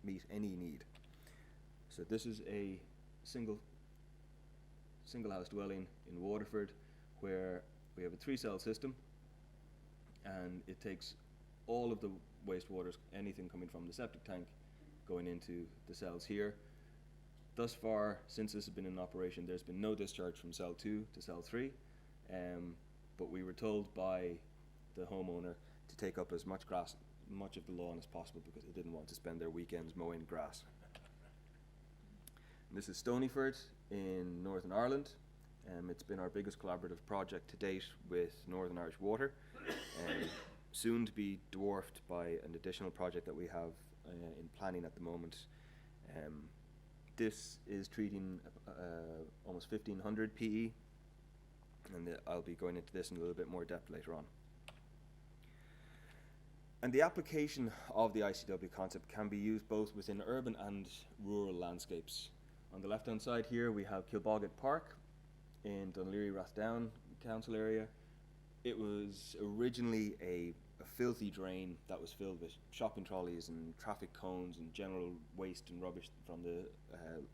meet any need. So this is a single house dwelling in Waterford, where we have a 3-cell system, and it takes all of the wastewaters, anything coming from the septic tank, going into the cells here. Thus far, since this has been in operation, there's been no discharge from cell 2 to cell 3, but we were told by the homeowner to take up as much of the lawn as possible, because they didn't want to spend their weekends mowing grass. And this is Stonyford in Northern Ireland. It's been our biggest collaborative project to date with Northern Irish Water, soon to be dwarfed by an additional project that we have in planning at the moment. This is treating almost 1,500 PE, and I'll be going into this in a little bit more depth later on. And the application of the ICW concept can be used both within urban and rural landscapes. On the left-hand side here, we have Kilboggett Park in Dunleary-Rathdown Council area. It was originally a filthy drain that was filled with shopping trolleys and traffic cones and general waste and rubbish from the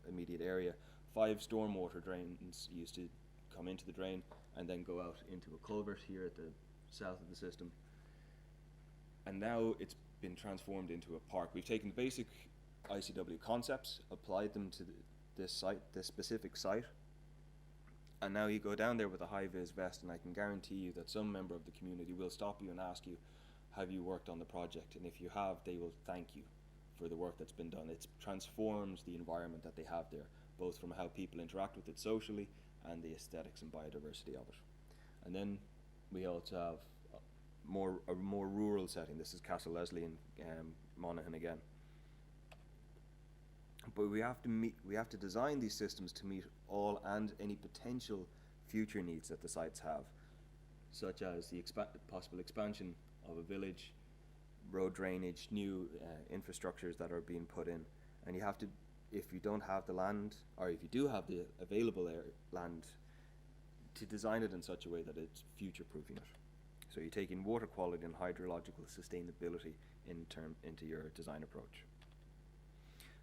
immediate area. 5 stormwater drains used to come into the drain and then go out into a culvert here at the south of the system. And now it's been transformed into a park. We've taken the basic ICW concepts, applied them to this specific site, and now you go down there with a high-vis vest, and I can guarantee you that some member of the community will stop you and ask you, have you worked on the project? And if you have, they will thank you for the work that's been done. It transforms the environment that they have there, both from how people interact with it socially and the aesthetics and biodiversity of it. And then we also have a more rural setting. This is Castle Leslie in Monaghan again. But we have to design these systems to meet all and any potential future needs that the sites have, such as the possible expansion of a village, road drainage, new infrastructures that are being put in. And you have to, if you don't have the land, or if you do have the available land, to design it in such a way that it's future-proofing it. So you're taking water quality and hydrological sustainability into your design approach.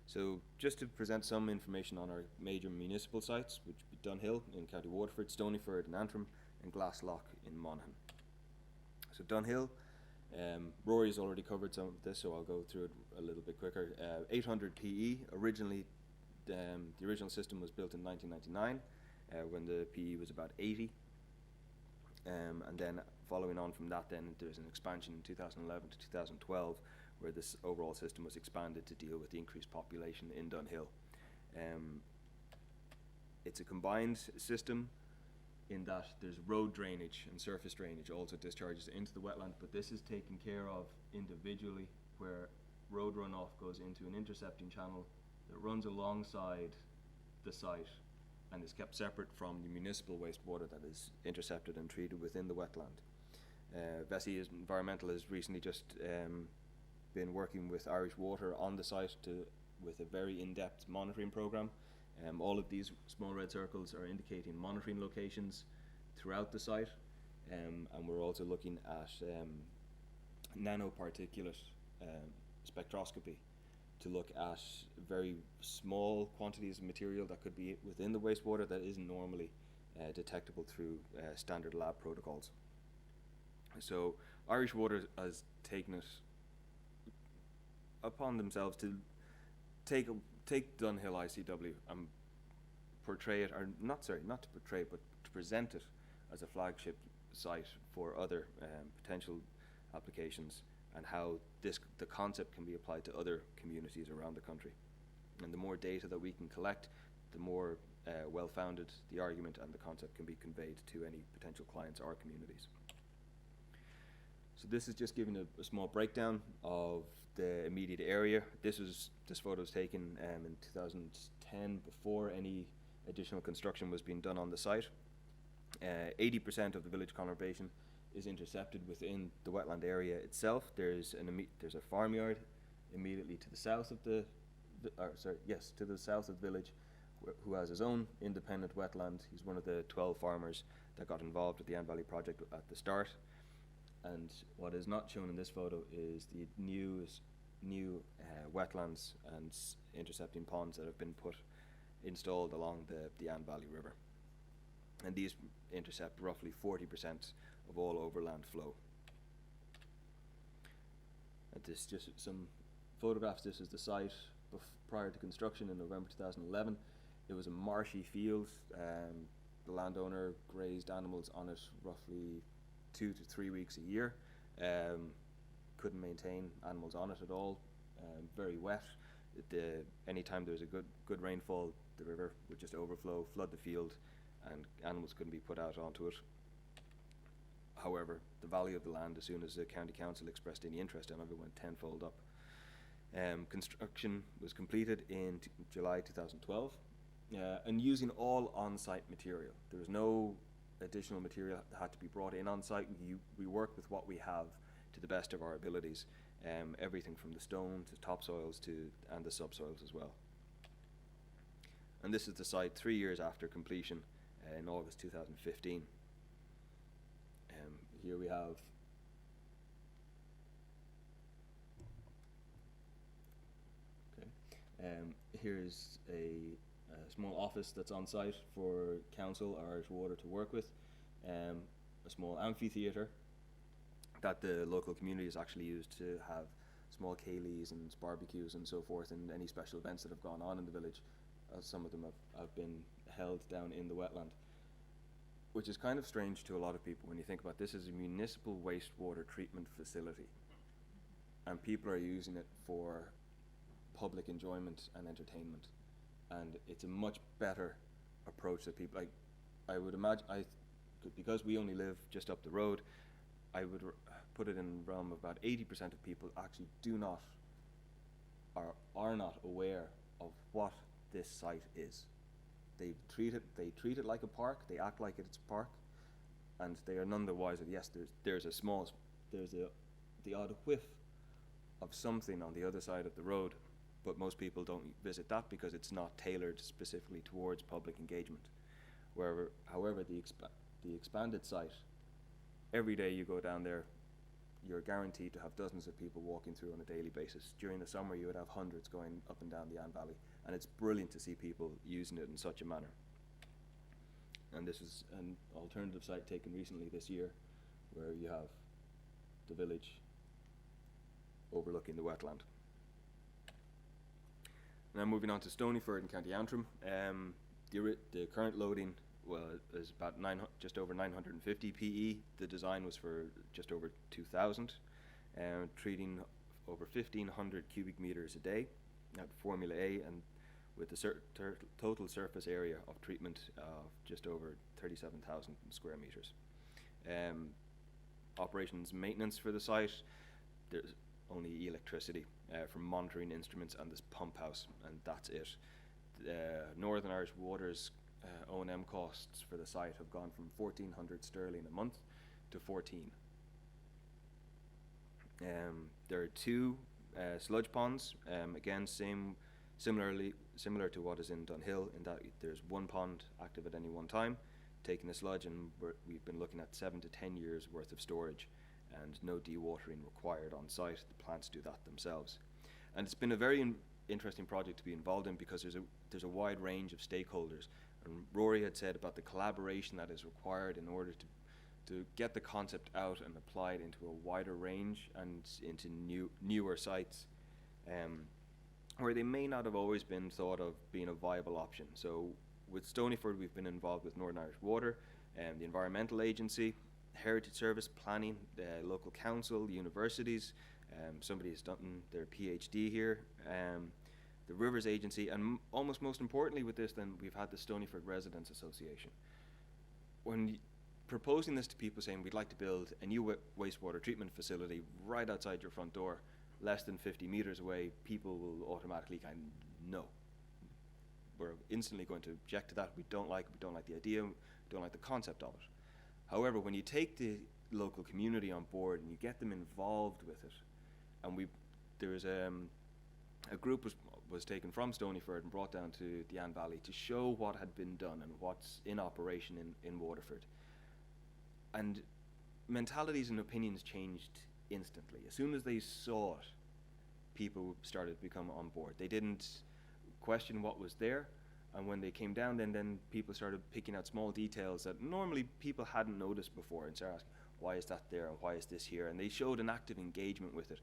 So just to present some information on our major municipal sites, which would be Dunhill in County Waterford, Stonyford in Antrim, and Glasslough in Monaghan. So Dunhill, Rory's already covered some of this, so I'll go through it a little bit quicker. 800 PE. Originally, the original system was built in 1999, when the PE was about 80. And then following on from that, then there's an expansion in 2011 to 2012, where this overall system was expanded to deal with the increased population in Dunhill. It's a combined system in that there's road drainage and surface drainage also discharges into the wetland, but this is taken care of individually, where road runoff goes into an intercepting channel that runs alongside the site and is kept separate from the municipal wastewater that is intercepted and treated within the wetland. Vessi Environmental has recently just been working with Irish Water on the site with a very in-depth monitoring program. All of these small red circles are indicating monitoring locations throughout the site, and we're also looking at nanoparticulate spectroscopy to look at very small quantities of material that could be within the wastewater that isn't normally detectable through standard lab protocols. So Irish Water has taken it upon themselves to take Dunhill ICW and portray it, or not to portray it, but to present it as a flagship site for other potential applications, and how the concept can be applied to other communities around the country. And the more data that we can collect, the more well-founded the argument and the concept can be conveyed to any potential clients or communities. So this is just giving a small breakdown of the immediate area. This photo was taken in 2010, before any additional construction was being done on the site. 80% of the village conurbation is intercepted within the wetland area itself. There's a farmyard immediately to the south of the south of the village, who has his own independent wetland. He's one of the 12 farmers that got involved with the Anne Valley project at the start. And what is not shown in this photo is the new wetlands and intercepting ponds that have been installed along the Anne Valley River. And these intercept roughly 40% of all overland flow. And this just some photographs. This is the site prior to construction in November 2011. It was a marshy field. The landowner grazed animals on it roughly 2 to 3 weeks a year. Couldn't maintain animals on it at all. Very wet. Anytime there was a good rainfall, the river would just overflow, flood the field, and animals couldn't be put out onto it. However, the value of the land, as soon as the county council expressed any interest in it, went tenfold up. Construction was completed in July 2012, and using all on-site material. There was no additional material that had to be brought in on-site. We work with what we have to the best of our abilities, everything from the stone to topsoils and the subsoils as well. And this is the site 3 years after completion, in August 2015. Here we have here's a small office that's on site for council or Irish Water to work with, a small amphitheatre that the local community has actually used to have small ceilidhs and barbecues and so forth, and any special events that have gone on in the village. Some of them have been held down in the wetland, which is kind of strange to a lot of people when you think about this as a municipal wastewater treatment facility, and people are using it for public enjoyment and entertainment. And it's a much better approach that people, like, I would imagine, because we only live just up the road, I would put it in the realm of about 80% of people actually are not aware of what this site is. They treat it like a park. They act like it's a park, and they are none the wiser. Yes, there's the odd whiff of something on the other side of the road, but most people don't visit that because it's not tailored specifically towards public engagement. However, the expanded site, every day you go down there, you're guaranteed to have dozens of people walking through on a daily basis. During the summer, you would have hundreds going up and down the Anne Valley, and it's brilliant to see people using it in such a manner. And this is an alternative site taken recently this year, where you have the village overlooking the wetland. Now moving on to Stonyford in County Antrim, the current loading is about just over 950 PE. The design was for just over 2,000, treating over 1,500 cubic meters a day at Formula A, and with a total surface area of treatment of just over 37,000 square meters. Operations maintenance for the site, there's only electricity from monitoring instruments and this pump house, and that's it. Northern Irish Water's O&M costs for the site have gone from 1,400 sterling a month to 14. There are 2 sludge ponds, again similar to what is in Dunhill, in that there's 1 pond active at any one time, taking the sludge, and we've been looking at 7 to 10 years worth of storage, and no dewatering required on site. The plants do that themselves. And it's been a very interesting project to be involved in because there's a wide range of stakeholders. And Rory had said about the collaboration that is required in order to get the concept out and apply it into a wider range and into newer sites, where they may not have always been thought of being a viable option. So with Stonyford, we've been involved with Northern Irish Water, the Environmental Agency, Heritage Service, Planning, the local council, the universities. Somebody has done their PhD here. The Rivers Agency, and almost most importantly with this, then we've had the Stonyford Residents Association. When proposing this to people, saying we'd like to build a new wastewater treatment facility right outside your front door, less than 50 meters away, people will automatically kind of no. We're instantly going to object to that. We don't like the idea, we don't like the concept of it. However, when you take the local community on board and you get them involved with it, and there's a group was taken from Stonyford and brought down to the Anne Valley to show what had been done and what's in operation in Waterford. And mentalities and opinions changed instantly. As soon as they saw it, people started to become on board. They didn't question what was there, and when they came down, then people started picking out small details that normally people hadn't noticed before and started asking, why is that there and why is this here? And they showed an active engagement with it.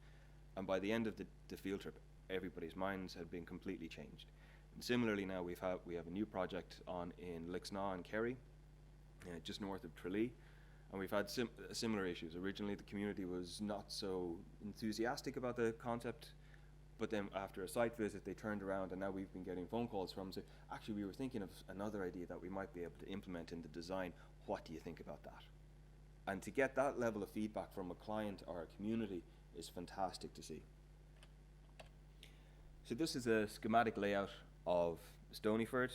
And by the end of the field trip, everybody's minds had been completely changed. And similarly now we have a new project on in Lixnaw and Kerry, just north of Tralee, and we've had similar issues. Originally the community was not so enthusiastic about the concept, but then after a site visit they turned around, and now we've been getting phone calls from them saying, actually we were thinking of another idea that we might be able to implement in the design. What do you think about that? And to get that level of feedback from a client or a community is fantastic to see. So this is a schematic layout of Stonyford.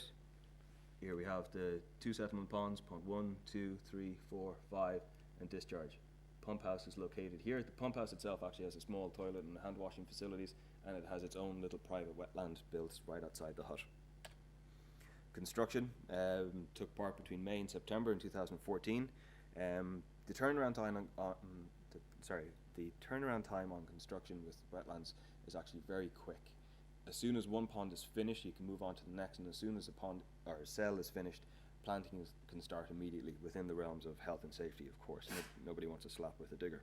Here we have the 2 settlement ponds, pond 1, 2, 3, 4, 5, and discharge. Pump house is located here. The pump house itself actually has a small toilet and hand washing facilities, and it has its own little private wetland built right outside the hut. Construction took part between May and September in 2014. The turnaround time the turnaround time on construction with wetlands is actually very quick. As soon as one pond is finished, you can move on to the next, and as soon as a pond or a cell is finished, planting can start immediately within the realms of health and safety, of course. Nobody wants to slap with a digger.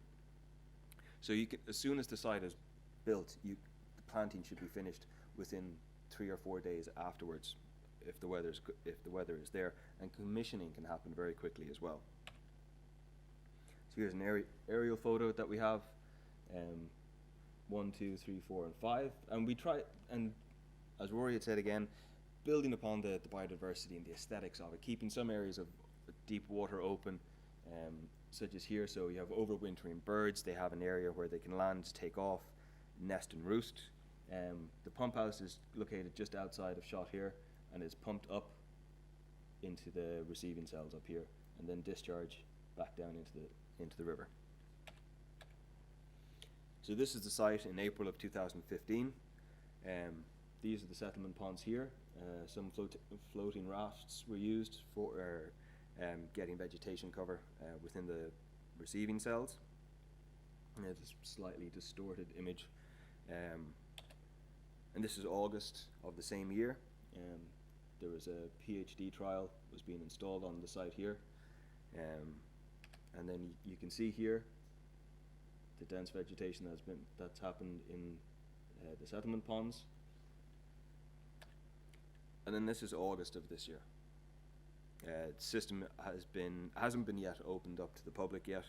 So you can, as soon as the site is built, the planting should be finished within 3 or 4 days afterwards, if the weather is there, and commissioning can happen very quickly as well. So here's an aerial photo that we have. 1, 2, 3, 4, and 5, and we try, and as Rory had said again, building upon the biodiversity and the aesthetics of it, keeping some areas of deep water open, such as here. So you have overwintering birds. They have an area where they can land, take off, nest and roost. The pump house is located just outside of shot here and is pumped up into the receiving cells up here, and then discharge back down into the river. So this is the site in April of 2015. These are the settlement ponds here. Some floating rafts were used for getting vegetation cover within the receiving cells. It's a slightly distorted image. And this is August of the same year. There was a PhD trial was being installed on the site here. And then you can see here the dense vegetation that's happened in the settlement ponds. And then this is August of this year. The system hasn't been yet opened up to the public yet,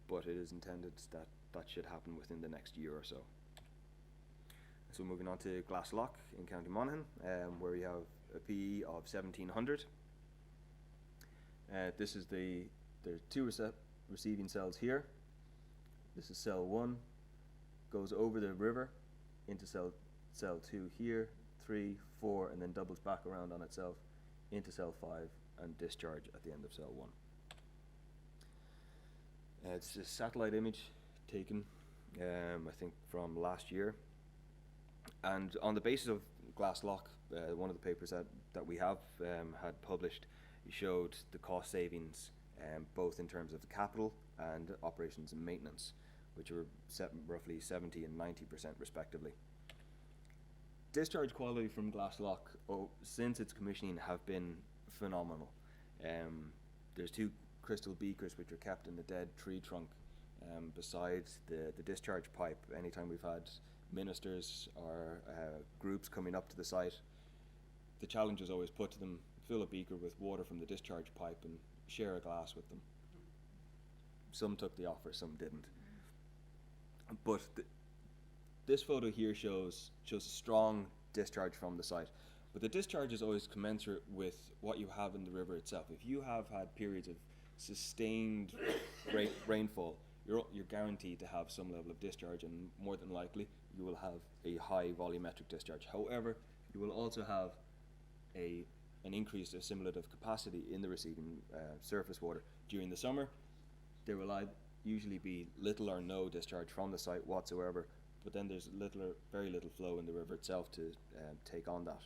but it is intended that should happen within the next year or so. So moving on to Glasslough in County Monaghan, where we have a PE of 1700. This is there's 2 receiving cells here. This is cell 1, goes over the river into cell 2 here, 3, 4, and then doubles back around on itself into cell 5 and discharge at the end of cell 1. It's a satellite image taken, I think, from last year. And on the basis of Glasslough, one of the papers that we have had published showed the cost savings, both in terms of the capital and operations and maintenance, which were set roughly 70% and 90% respectively. Discharge quality from Glasslock, since its commissioning, have been phenomenal. There's 2 crystal beakers which are kept in the dead tree trunk besides the discharge pipe. Anytime we've had ministers or groups coming up to the site, the challenge is always put to them: fill a beaker with water from the discharge pipe and share a glass with them. Some took the offer, some didn't. But this photo here shows strong discharge from the site. But the discharge is always commensurate with what you have in the river itself. If you have had periods of sustained rainfall, you're guaranteed to have some level of discharge, and more than likely you will have a high volumetric discharge. However, you will also have an increased assimilative capacity in the receiving surface water. During the summer, there will usually be little or no discharge from the site whatsoever, but then there's very little flow in the river itself to take on that.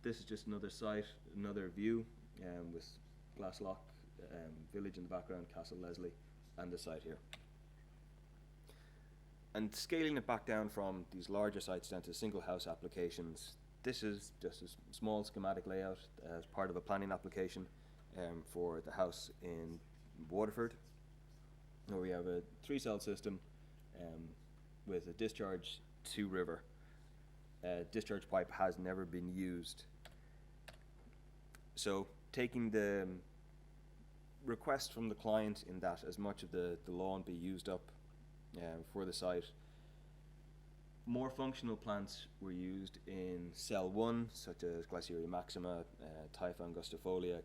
This is just another site, another view with Glasslock village in the background, Castle Leslie, and the site here. And scaling it back down from these larger sites down to single house applications, this is just a small schematic layout as part of a planning application for the house in Waterford, where we have a 3-cell system with a discharge to river. Discharge pipe has never been used. So taking the request from the client in that as much of the lawn be used up for the site, more functional plants were used in cell 1, such as Glaciaria maxima, Typha angustifolia,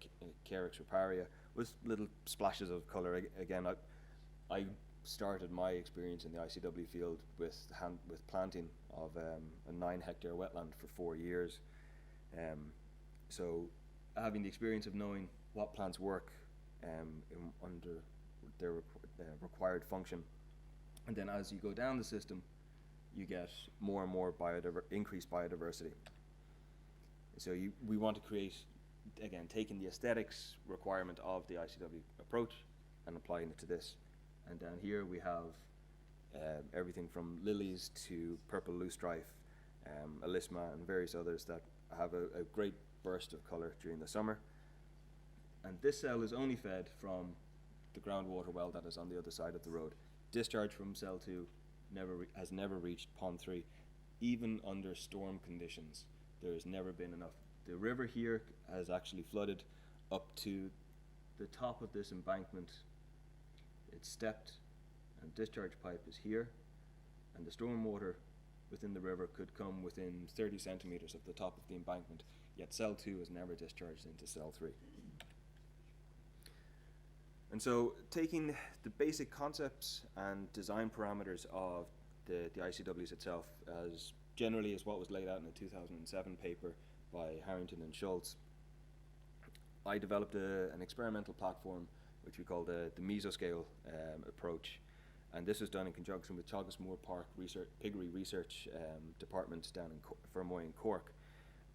Carex riparia, with little splashes of colour. Again, I started my experience in the ICW field with planting of a 9-hectare wetland for 4 years. So having the experience of knowing what plants work under their required function, and then as you go down the system, you get more and more increased biodiversity. So we want to create, again, taking the aesthetics requirement of the ICW approach and applying it to this. And down here we have everything from lilies to purple loosestrife, alisma, and various others that have a great burst of colour during the summer. And this cell is only fed from the groundwater well that is on the other side of the road. Discharge from cell 2 has never reached pond 3. Even under storm conditions, there has never been enough. The river here has actually flooded up to the top of this embankment. It's stepped, and discharge pipe is here, and the storm water within the river could come within 30 centimetres of the top of the embankment, yet cell 2 has never discharged into cell 3. And so taking the basic concepts and design parameters of the ICWs itself as generally as what was laid out in the 2007 paper by Harrington and Schultz, I developed an experimental platform which we call the mesoscale approach, and this was done in conjunction with Teagasc Moor Park Piggery Research Department down in Fermoy in Cork.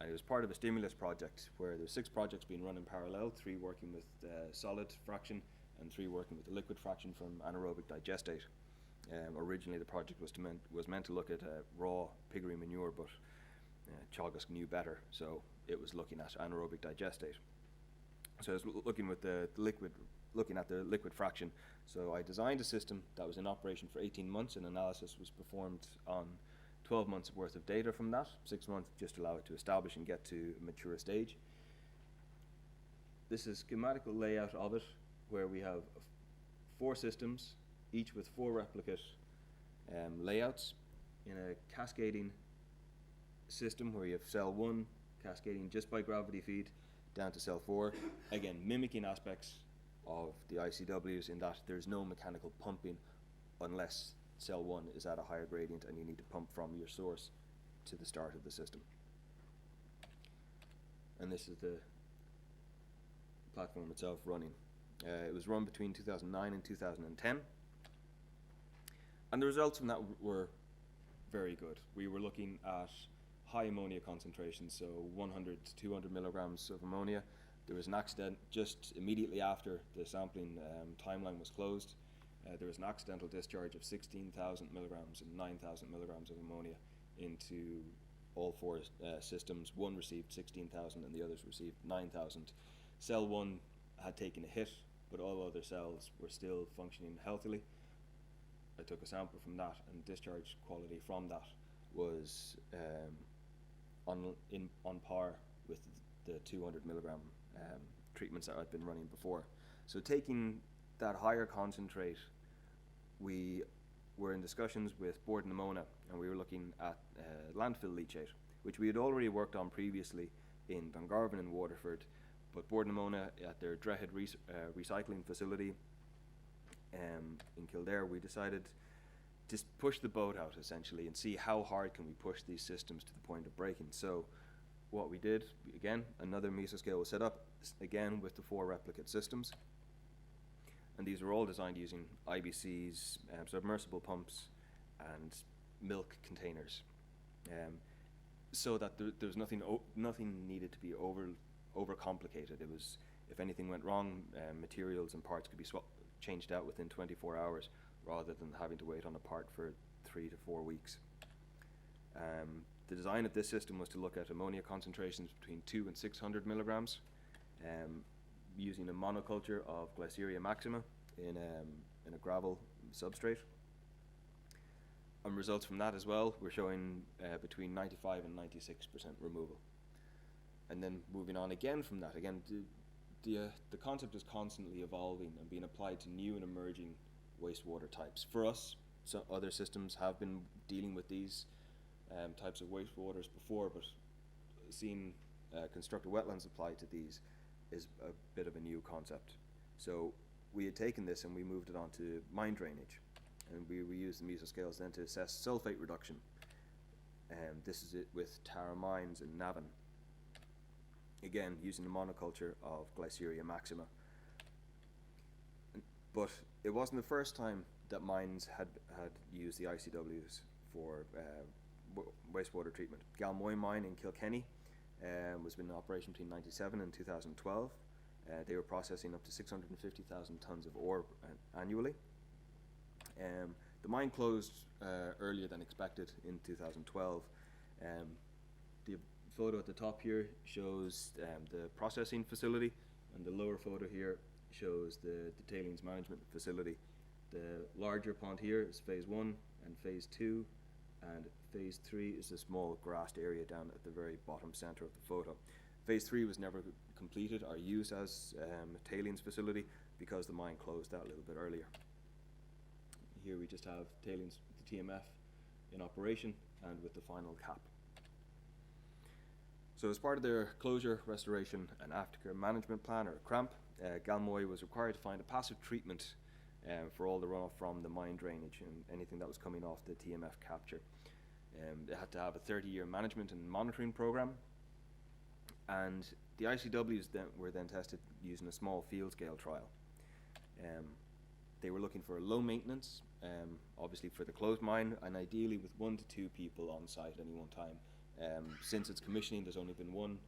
And it was part of a stimulus project where there's 6 projects being run in parallel, 3 working with solid fraction and 3 working with the liquid fraction from anaerobic digestate. Originally the project was meant to look at raw piggery manure, but Teagasc knew better, so it was looking at anaerobic digestate. So I was looking at the liquid fraction. So I designed a system that was in operation for 18 months, and analysis was performed on 12 months worth of data from that, 6 months just to allow it to establish and get to a mature stage. This is schematical layout of it, where we have 4 systems, each with 4 replicate layouts in a cascading system where you have cell 1 cascading just by gravity feed down to cell 4, again mimicking aspects of the ICWs in that there's no mechanical pumping unless cell 1 is at a higher gradient and you need to pump from your source to the start of the system. And this is the platform itself running. It was run between 2009 and 2010, and the results from that were very good. We were looking at high ammonia concentrations, so 100 to 200 milligrams of ammonia. There was an accident just immediately after the sampling timeline was closed. There was an accidental discharge of 16,000 milligrams and 9,000 milligrams of ammonia into all four systems. One received 16,000 and the others received 9,000. Cell 1 had taken a hit, but all other cells were still functioning healthily. I took a sample from that, and discharge quality from that was on par with the 200 milligram treatments that I'd been running before. So taking that higher concentrate, we were in discussions with Borden Namona, and we were looking at landfill leachate, which we had already worked on previously in Dungarvan and Waterford, but Borden Namona at their Drehead recycling facility in Kildare, we decided to push the boat out essentially and see how hard can we push these systems to the point of breaking. So what we did, again, another mesoscale was set up, again with the 4 replicate systems. And these were all designed using IBCs, submersible pumps, and milk containers, so that there was nothing needed to be over complicated. It was, if anything went wrong, materials and parts could be changed out within 24 hours, rather than having to wait on a part for 3 to 4 weeks. The design of this system was to look at ammonia concentrations between 200 and 600 milligrams. Using a monoculture of Glyceria maxima in a gravel substrate. And results from that as well, we're showing between 95 and 96% removal. And then moving on again from that, again, the concept is constantly evolving and being applied to new and emerging wastewater types. For us, some other systems have been dealing with these types of wastewaters before, but seeing constructed wetlands applied to these is a bit of a new concept. So we had taken this and we moved it on to mine drainage, and we used the mesoscales then to assess sulfate reduction. This is it with Tara Mines and Navan. Again, using the monoculture of Glyceria maxima. But it wasn't the first time that mines had used the ICWs for wastewater treatment. Galmoy mine in Kilkenny was in operation between 1997 and 2012. They were processing up to 650,000 tons of ore annually. The mine closed earlier than expected in 2012. The photo at the top here shows the processing facility, and the lower photo here shows the tailings management facility. The larger pond here is phase 1 and phase 2, and phase 3 is a small grassed area down at the very bottom center of the photo. Phase 3 was never completed or used as a tailings facility because the mine closed that a little bit earlier. Here we just have tailings, the TMF in operation and with the final cap. So as part of their closure, restoration and aftercare management plan, or CRAMP, Galmoy was required to find a passive treatment for all the runoff from the mine drainage and anything that was coming off the TMF capture. They had to have a 30-year management and monitoring program, and the ICWs were then tested using a small field scale trial. They were looking for low maintenance, obviously for the closed mine, and ideally with 1 to 2 people on site at any one time. Since its commissioning, there's only been one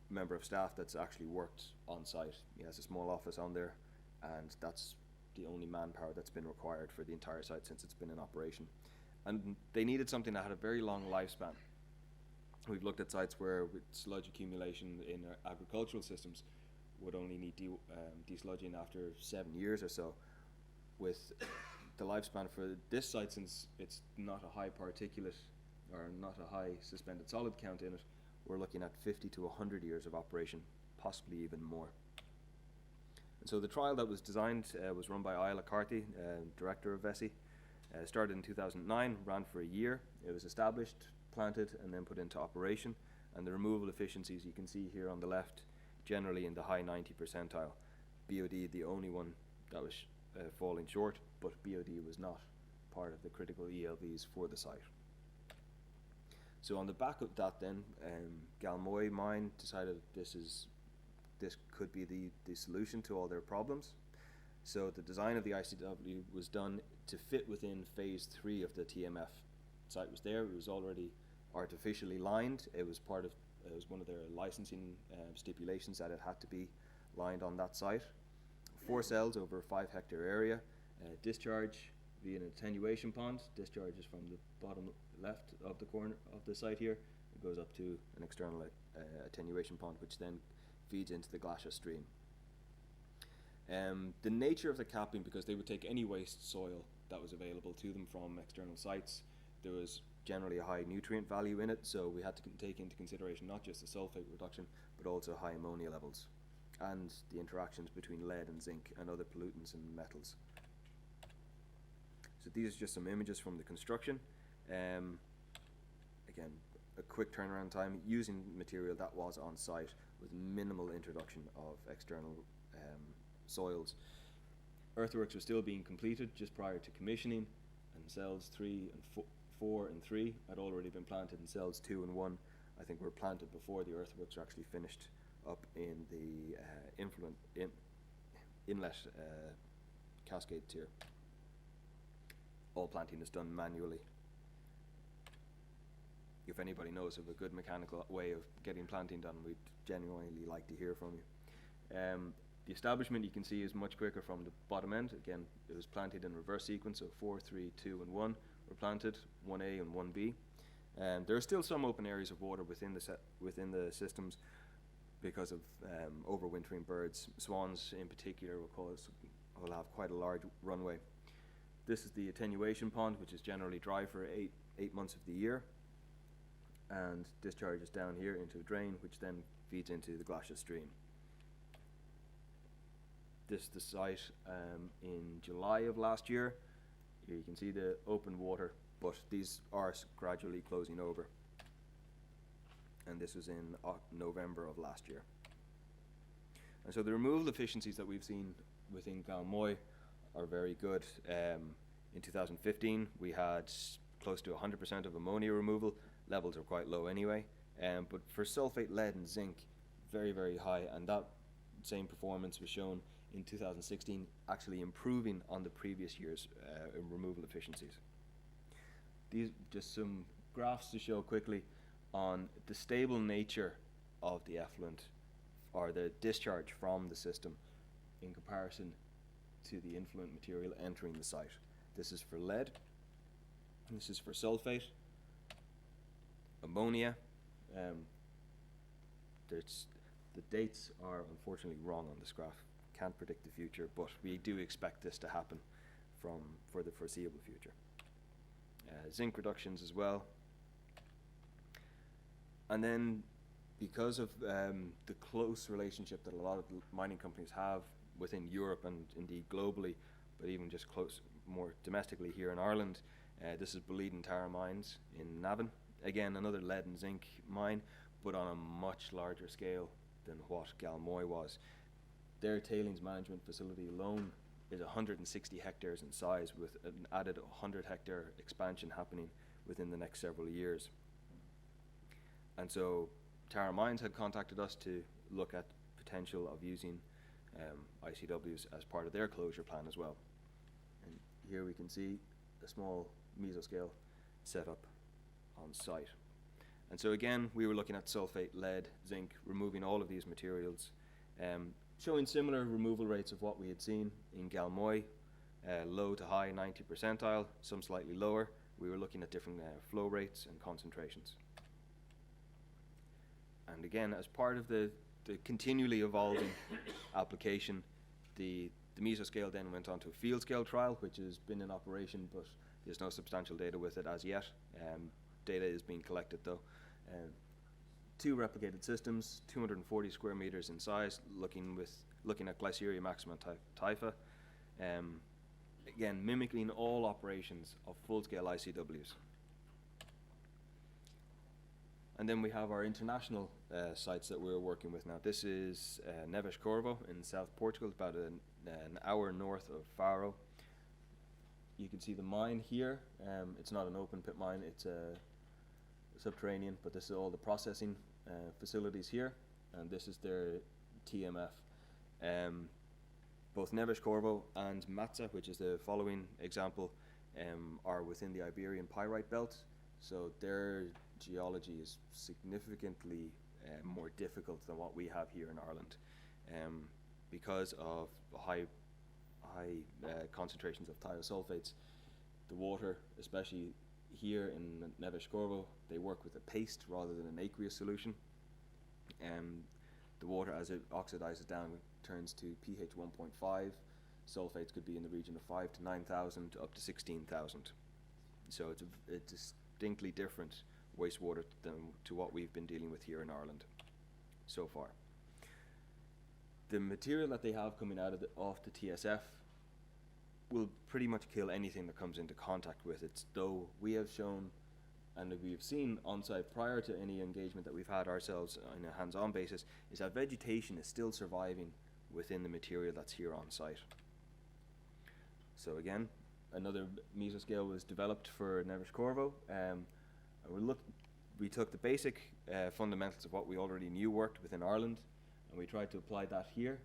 member of staff that's actually worked on site. He has a small office on there, and that's the only manpower that's been required for the entire site since it's been in operation. And they needed something that had a very long lifespan. We've looked at sites where with sludge accumulation in agricultural systems would only need desludging after 7 years or so. With the lifespan for this site, since it's not a high particulate or not a high suspended solid count in it, we're looking at 50 to 100 years of operation, possibly even more. And so the trial that was designed was run by Isla Carthy, director of VESI. Started in 2009, ran for a year. It was established, planted, and then put into operation. And the removal efficiencies you can see here on the left, generally in the high 90 percentile. BOD, the only one that was falling short, but BOD was not part of the critical ELVs for the site. So on the back of that then, Galmoy mine decided this could be the solution to all their problems. So the design of the ICW was done to fit within phase 3 of the TMF. Site was there, it was already artificially lined. It was one of their licensing stipulations that it had to be lined on that site. 4 cells over a 5 hectare area, discharge via an attenuation pond, discharges from the bottom left of the corner of the site here. It goes up to an external attenuation pond, which then feeds into the glacier stream. The nature of the capping, because they would take any waste soil that was available to them from external sites, there was generally a high nutrient value in it, so we had to take into consideration not just the sulfate reduction, but also high ammonia levels and the interactions between lead and zinc and other pollutants and metals. So these are just some images from the construction. Again, a quick turnaround time using material that was on site with minimal introduction of external soils. Earthworks were still being completed just prior to commissioning, and cells 3 and 4 and 3 had already been planted, and cells 2 and 1 I think were planted before the earthworks were actually finished up in the inlet cascade tier. All planting is done manually. If anybody knows of a good mechanical way of getting planting done, we'd genuinely like to hear from you. The establishment, you can see, is much quicker from the bottom end. Again, it was planted in reverse sequence, so 4, 3, 2 and 1 were planted, 1A and 1B. There are still some open areas of water within the systems because of overwintering birds. Swans in particular will have quite a large runway. This is the attenuation pond, which is generally dry for eight months of the year, and discharges down here into a drain, which then feeds into the glacier stream. This is the site in July of last year. Here you can see the open water, but these are gradually closing over. And this was in November of last year. And so the removal efficiencies that we've seen within Galmoy are very good. In 2015, we had close to 100% of ammonia removal. Levels are quite low anyway. But for sulfate, lead and zinc, very, very high. And that same performance was shown in 2016, actually improving on the previous year's removal efficiencies. These just some graphs to show quickly on the stable nature of the effluent or the discharge from the system in comparison to the influent material entering the site. This is for lead, this is for sulfate, ammonia. The dates are unfortunately wrong on this graph. Can't predict the future, but we do expect this to happen for the foreseeable future. Zinc reductions as well. And then because of the close relationship that a lot of mining companies have within Europe and indeed globally, but even just close more domestically here in Ireland, this is Boliden Tara Mines in Navan. Again, another lead and zinc mine, but on a much larger scale than what Galmoy was. Their tailings management facility alone is 160 hectares in size, with an added 100 hectare expansion happening within the next several years. And so Tara Mines had contacted us to look at potential of using ICWs as part of their closure plan as well. And here we can see a small mesoscale setup on site. And so again, we were looking at sulfate, lead, zinc, removing all of these materials, showing similar removal rates of what we had seen in Galmoy, low to high 90 percentile, some slightly lower. We were looking at different flow rates and concentrations. And again, as part of the continually evolving application, the mesoscale then went on to a field scale trial, which has been in operation, but there's no substantial data with it as yet. Data is being collected though. 2 replicated systems, 240 square meters in size, looking at Glyceria maxima typha. Again, mimicking all operations of full-scale ICWs. And then we have our international sites that we're working with now. This is Neves Corvo in South Portugal, about an hour north of Faro. You can see the mine here. It's not an open pit mine, it's subterranean, but this is all the processing facilities here, and this is their TMF. Both Neves Corvo and Matza, which is the following example, are within the Iberian Pyrite Belt, so their geology is significantly more difficult than what we have here in Ireland, because of high concentrations of thiosulfates. the water, especially here in Nevis Corvo, they work with a paste rather than an aqueous solution. The water, as it oxidizes down, turns to pH 1.5. Sulfates could be in the region of 5 to 9,000 up to 16,000. So it's a distinctly different wastewater than to what we've been dealing with here in Ireland so far. The material that they have coming out of off the TSF will pretty much kill anything that comes into contact with it, though we have shown and we have seen on site prior to any engagement that we've had ourselves on a hands-on basis is that vegetation is still surviving within the material that's here on site. So again, another mesoscale was developed for Nevis Corvo. We took the basic fundamentals of what we already knew worked within Ireland, and we tried to apply that here,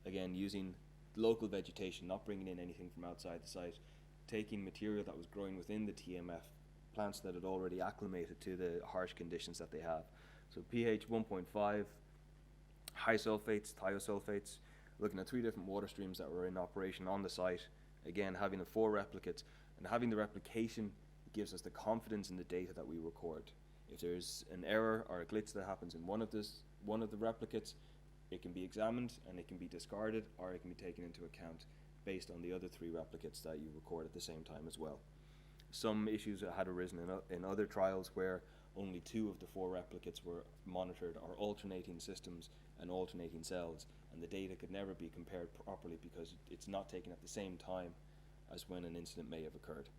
again using local vegetation, not bringing in anything from outside the site, taking material that was growing within the TMF, plants that had already acclimated to the harsh conditions that they have. So pH 1.5, high sulfates, thiosulfates, looking at 3 different water streams that were in operation on the site, again having the 4 replicates, and having the replication gives us the confidence in the data that we record. If there's an error or a glitch that happens in one of the replicates, it can be examined and it can be discarded, or it can be taken into account based on the other 3 replicates that you record at the same time as well. Some issues had arisen in other trials where only 2 of the 4 replicates were monitored, or alternating systems and alternating cells, and the data could never be compared properly because it's not taken at the same time as when an incident may have occurred.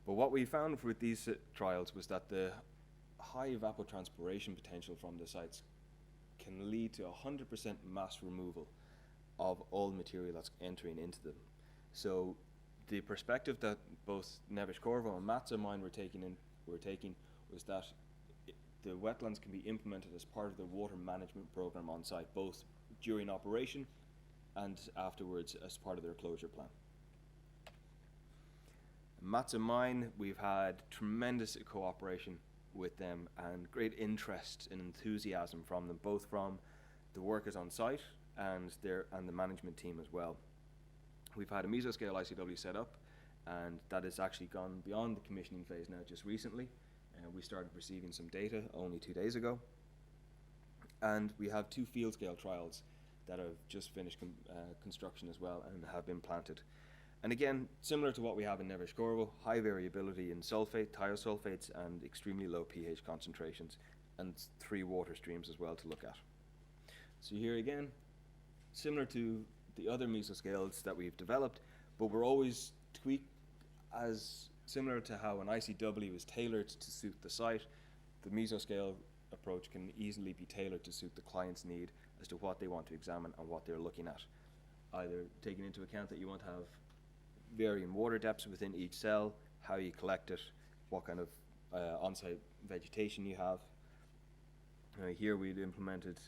But what we found with these trials was that the high evapotranspiration potential from the sites can lead to 100% mass removal of all material that's entering into them. So the perspective that both Nevis Corvo and Matza mine were taking was that the wetlands can be implemented as part of the water management program on site, both during operation and afterwards as part of their closure plan. Matza mine, we've had tremendous cooperation with them and great interest and enthusiasm from them, both from the workers on site and the management team as well. We've had a mesoscale ICW set up, and that has actually gone beyond the commissioning phase now just recently. We started receiving some data only 2 days ago, and we have 2 field scale trials that have just finished construction as well and have been planted. And again, similar to what we have in Nevis Corvo, high variability in sulfate, thiosulfates, and extremely low pH concentrations, and 3 water streams as well to look at. So here again, similar to the other mesoscales that we've developed, but we're always tweaked as similar to how an ICW is tailored to suit the site. The mesoscale approach can easily be tailored to suit the client's need as to what they want to examine and what they're looking at. Either taking into account that you want to have varying water depths within each cell, how you collect it, what kind of on-site vegetation you have. Here we've implemented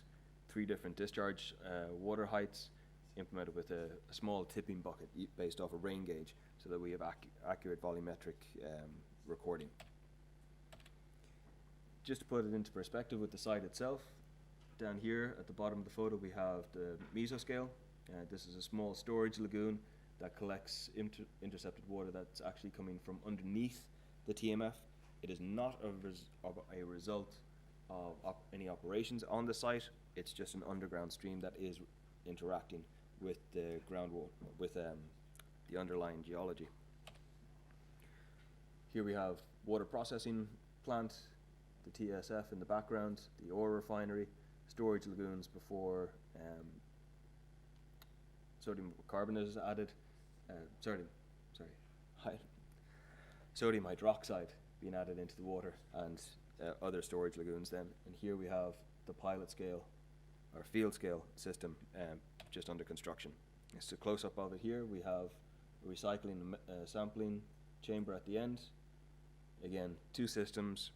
3 different discharge water heights, implemented with a small tipping bucket based off a rain gauge, so that we have accurate volumetric recording. Just to put it into perspective with the site itself, down here at the bottom of the photo we have the mesoscale. This is a small storage lagoon that collects intercepted water that's actually coming from underneath the TMF. It is not a result of any operations on the site. It's just an underground stream that is interacting with the groundwater, with the underlying geology. Here we have water processing plant, the TSF in the background, the ore refinery, storage lagoons before sodium carbonate is added, sodium hydroxide being added into the water, and other storage lagoons then. And here we have the pilot scale or field scale system just under construction. It's a close-up of it here. We have a recycling sampling chamber at the end. Again, 2 systems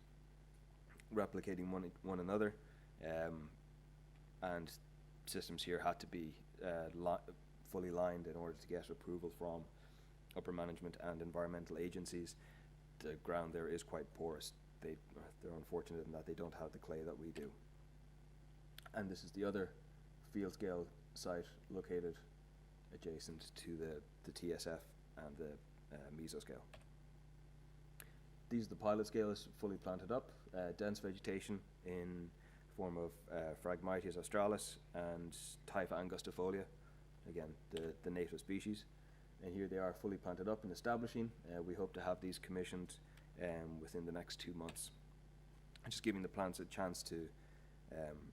replicating one another, and systems here had to be fully lined in order to get approval from upper management and environmental agencies. The ground there is quite porous. They're unfortunate in that they don't have the clay that we do. And this is the other field scale site located adjacent to the TSF and the mesoscale. These are the pilot scales fully planted up, dense vegetation in form of Phragmites australis and Typha angustifolia, again the native species. And here they are fully planted up and establishing. We hope to have these commissioned within the next 2 months. And just giving the plants a chance to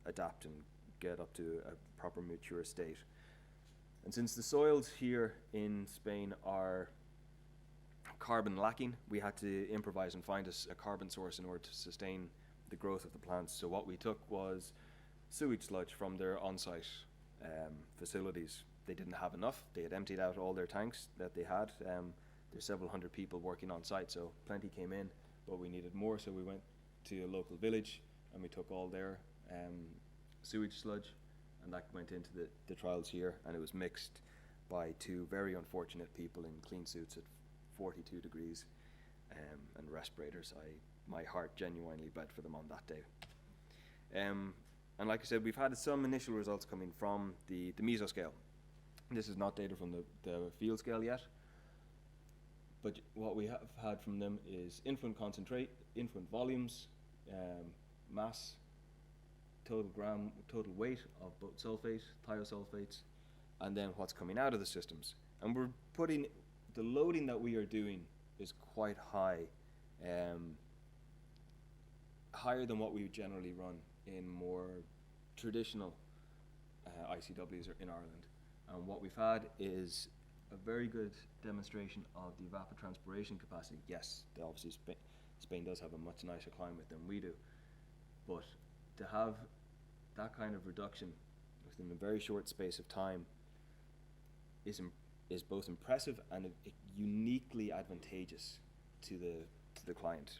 adapt and get up to a proper mature state. And since the soils here in Spain are carbon lacking, we had to improvise and find a carbon source in order to sustain the growth of the plants. So what we took was sewage sludge from their on-site facilities. They didn't have enough. They had emptied out all their tanks that they had. There's several hundred people working on site, so plenty came in, but we needed more, so we went to a local village and we took all their sewage sludge, and that went into the trials here, and it was mixed by 2 very unfortunate people in clean suits at 42 degrees and respirators. My heart genuinely bled for them on that day. And like I said, we've had some initial results coming from the mesoscale. This is not data from the field scale yet, but what we have had from them is influent concentrate, influent volumes, mass, total weight of both sulfate, thiosulfates, and then what's coming out of the systems. And we're putting, the loading that we are doing is quite high, higher than what we would generally run in more traditional ICWs in Ireland. And what we've had is a very good demonstration of the evapotranspiration capacity. Yes, obviously Spain does have a much nicer climate than we do, but to have that kind of reduction within a very short space of time is both impressive and uniquely advantageous to the client.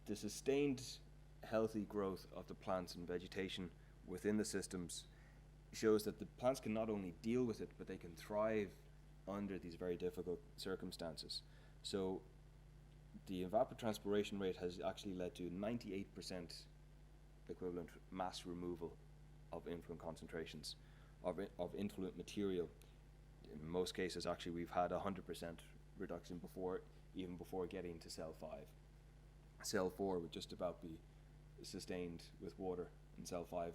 The sustained healthy growth of the plants and vegetation within the systems shows that the plants can not only deal with it, but they can thrive under these very difficult circumstances. So the evapotranspiration rate has actually led to 98% equivalent mass removal of influent concentrations of influent material. In most cases, actually, we've had 100% reduction even before getting to cell 5. Cell 4 would just about be sustained with water, and cell 5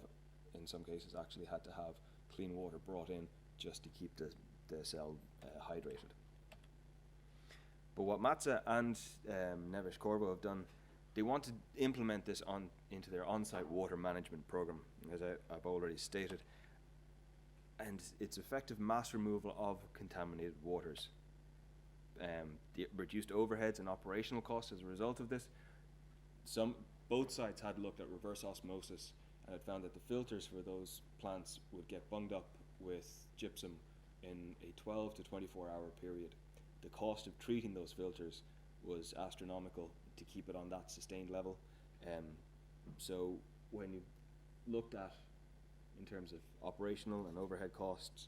in some cases actually had to have clean water brought in just to keep the cell hydrated. But what Matza and Neves Corvo have done, they want to implement this into their on-site water management program, as I've already stated, and it's effective mass removal of contaminated waters. The reduced overheads and operational costs as a result of this. Both sites had looked at reverse osmosis and had found that the filters for those plants would get bunged up with gypsum in a 12 to 24 hour period. The cost of treating those filters was astronomical to keep it on that sustained level. So when you looked at in terms of operational and overhead costs,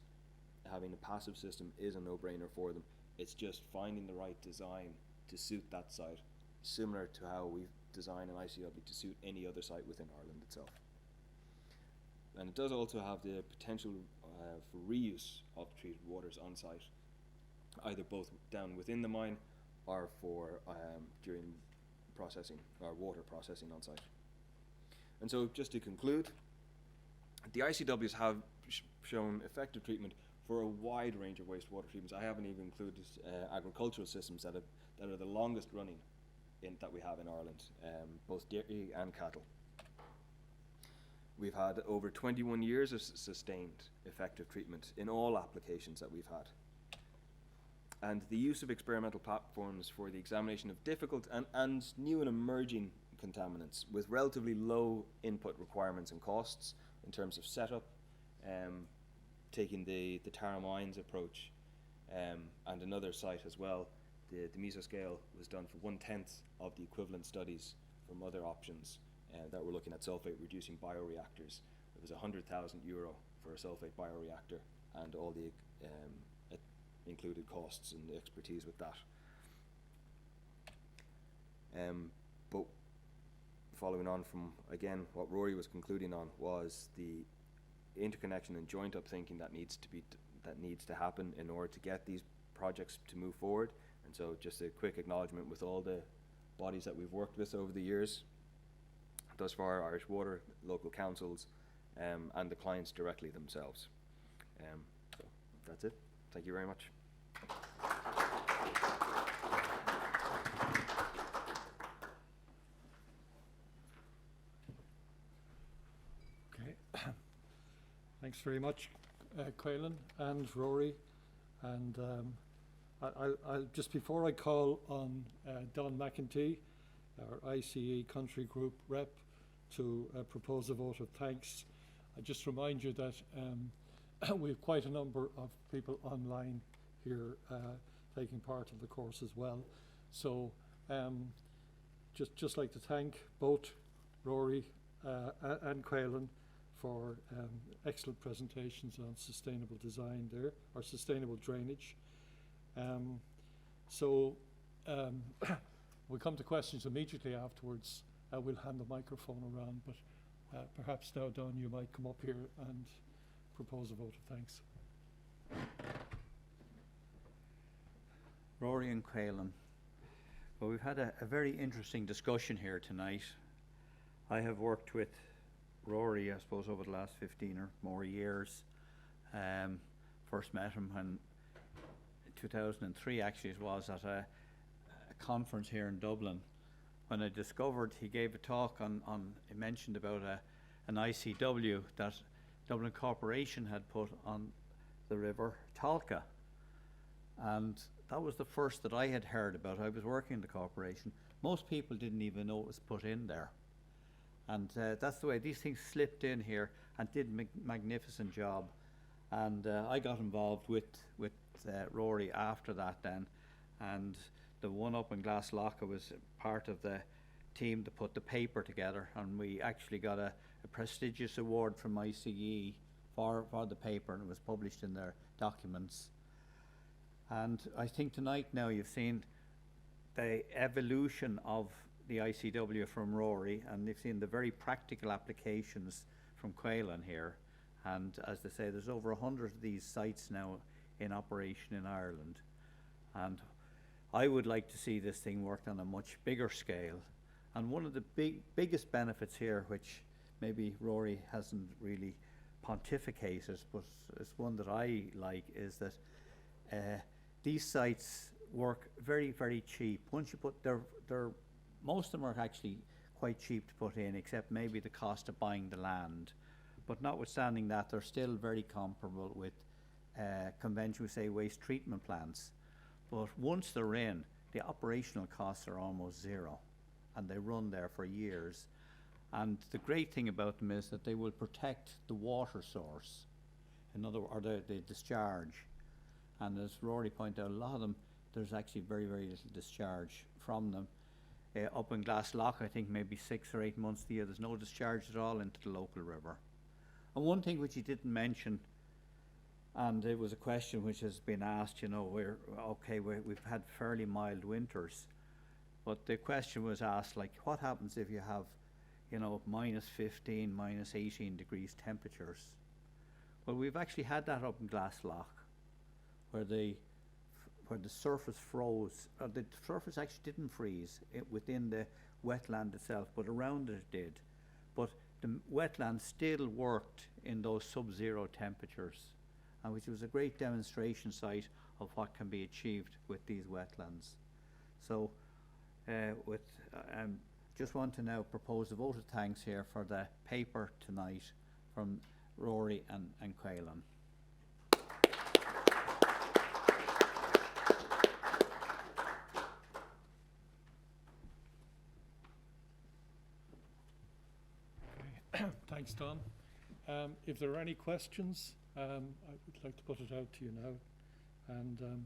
having a passive system is a no-brainer for them. It's just finding the right design to suit that site, similar to how we design an ICW to suit any other site within Ireland itself. And it does also have the potential for reuse of treated waters on site, either both down within the mine or for during processing or water processing on site. And so just to conclude, the ICWs have shown effective treatment for a wide range of wastewater treatments. I haven't even included agricultural systems that are the longest running that we have in Ireland, both dairy and cattle. We've had over 21 years of sustained effective treatment in all applications that we've had. And the use of experimental platforms for the examination of difficult and new and emerging contaminants with relatively low input requirements and costs in terms of setup, taking the Tara Mines approach, and another site as well. The mesoscale was done for 1/10 of the equivalent studies from other options that were looking at sulfate reducing bioreactors. It was €100,000 for a sulfate bioreactor, and all the included costs and expertise with that. But following on from, again, what Rory was concluding on was the interconnection and joint up thinking that needs to happen in order to get these projects to move forward. And so just a quick acknowledgement with all the bodies that we've worked with over the years. Thus far, Irish Water, local councils, and the clients directly themselves. So that's it. Thank you very much. Okay. Thanks very much, Caolan and Rory. And I'll just before I call on Don McEntee, our ICE Country Group rep, to propose a vote of thanks, I just remind you that we have quite a number of people online here taking part in the course as well. So just like to thank both Rory and Caolan for excellent presentations on sustainable design there, or sustainable drainage. We'll come to questions immediately afterwards. We'll hand the microphone around, but perhaps now, Don, you might come up here and propose a vote of thanks. Rory and Caolan. Well, we've had a very interesting discussion here tonight. I have worked with Rory, I suppose, over the last 15 or more years. First met him in 2003, actually it was, at a conference here in Dublin, when I discovered he gave a talk he mentioned about an ICW that Dublin Corporation had put on the river Talca. And that was the first that I had heard about. I was working in the corporation. Most people didn't even know it was put in there. And that's the way these things slipped in here and did a magnificent job. And I got involved with Rory after that then. And the one up in Glaslough was part of the team that put the paper together. And we actually got a prestigious award from ICE for the paper, and it was published in their documents. And I think tonight now you've seen the evolution of the ICW from Rory, and you've seen the very practical applications from Caolan here. And as they say, there's over 100 of these sites now in operation in Ireland. And I would like to see this thing worked on a much bigger scale. And one of the biggest benefits here, which maybe Rory hasn't really pontificated, but it's one that I like, is that these sites work very, very cheap. Once you put, most of them are actually quite cheap to put in, except maybe the cost of buying the land. But notwithstanding that, they're still very comparable with conventional, say, waste treatment plants. But once they're in, the operational costs are almost zero, and they run there for years. And the great thing about them is that they will protect the water source, or the discharge. And as Rory pointed out, a lot of them, there's actually very, very little discharge from them. Up in Glaslough, I think maybe 6 or 8 months a year, there's no discharge at all into the local river. And one thing which he didn't mention, and it was a question which has been asked, you know, we've had fairly mild winters, but the question was asked, like, what happens if you have, you know, -15, -18 degrees temperatures? Well, we've actually had that up in Glaslough, where the surface froze. The surface actually didn't freeze within the wetland itself, but around it did. But the wetland still worked in those sub-zero temperatures, and which was a great demonstration site of what can be achieved with these wetlands. So just want to now propose a vote of thanks here for the paper tonight from Rory and Caolan. Thanks, Don. If there are any questions, I would like to put it out to you now. And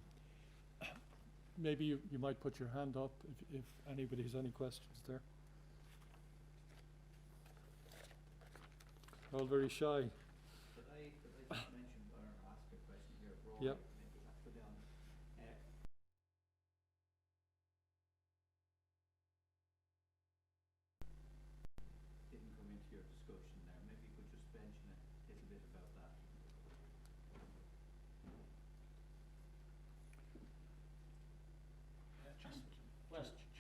maybe you might put your hand up if anybody has any questions there. All very shy. Could I just mention or ask a question here, Rory? Yep. Didn't come into your discussion there. Maybe you could just mention a little bit about that.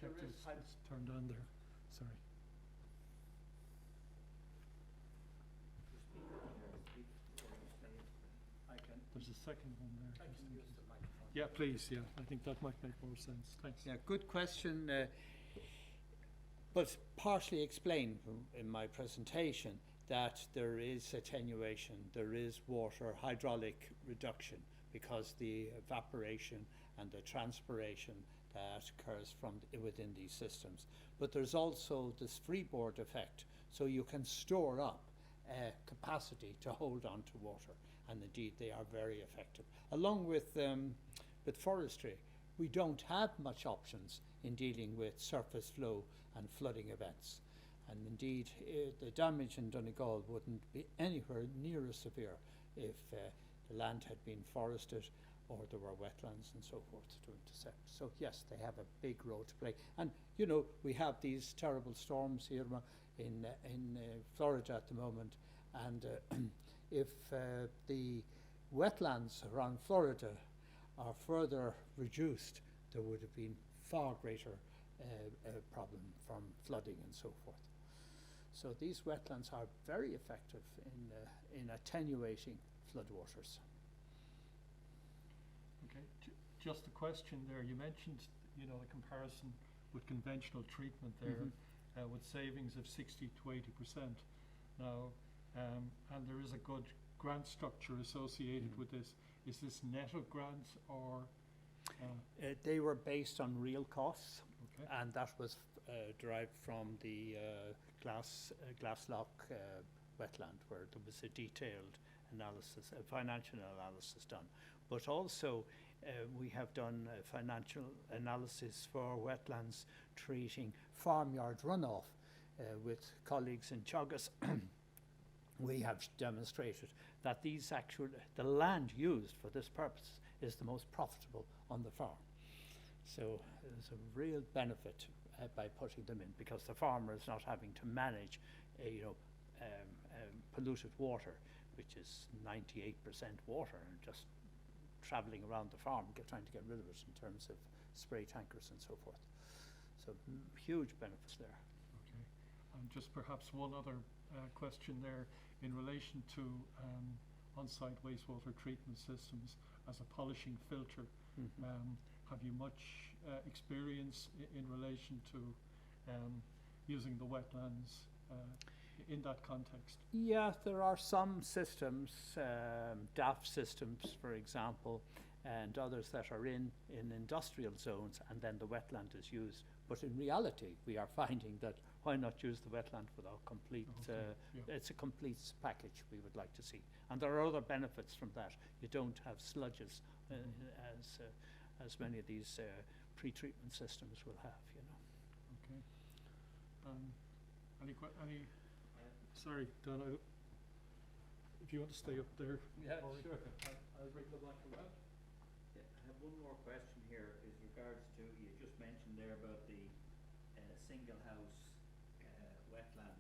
check there that is it's turned on there. Sorry. I can, There's a second one there. I just can in use case. the microphone. Yeah, please, yeah. I think that might make more sense. Thanks. Yeah, good question, but partially explained in my presentation that there is attenuation, there is water hydraulic reduction because the evaporation and the transpiration that occurs from within these systems. But there's also this freeboard effect, so you can store up capacity to hold on to water, and indeed they are very effective. Along with forestry, we don't have much options in dealing with surface flow and flooding events. And indeed, the damage in Donegal wouldn't be anywhere near as severe if the land had been forested or there were wetlands and so forth to intercept. So yes, they have a big role to play. And you know, we have these terrible storms here in Florida at the moment, and if the wetlands around Florida are further reduced, there would have been far greater problem from flooding and so forth. So these wetlands are very effective in attenuating floodwaters. Okay, just a question there. You mentioned, you know, a comparison with conventional treatment there, with savings of 60 to 80%. Now, and there is a good grant structure associated with this. Is this net of grants or? They were based on real costs, Okay. and that was derived from the Glasslock wetland, where there was a detailed analysis, a financial analysis done. But also, we have done a financial analysis for wetlands treating farmyard runoff with colleagues in Teagasc. We have demonstrated that the land used for this purpose is the most profitable on the farm. So there's a real benefit by putting them in, because the farmer is not having to manage polluted water, which is 98% water, and just travelling around the farm trying to get rid of it in terms of spray tankers and so forth. So huge benefits there. Okay. And just perhaps one other question there in relation to on-site wastewater treatment systems as a polishing filter. Have you much experience in relation to using the wetlands in that context? Yeah, there are some systems, DAF systems, for example, and others that are in industrial zones, and then the wetland is used. But in reality, we are finding that why not use the wetland without complete, it's a complete package we would like to see. And there are other benefits from that. You don't have sludges as many of these pre-treatment systems will have, you know. Okay. Any sorry, Don, if you want to stay up there. Yeah, Rory. sure. I'll bring the mic around. Yeah, I have one more question here is regards to, you just mentioned there about the single house wetland.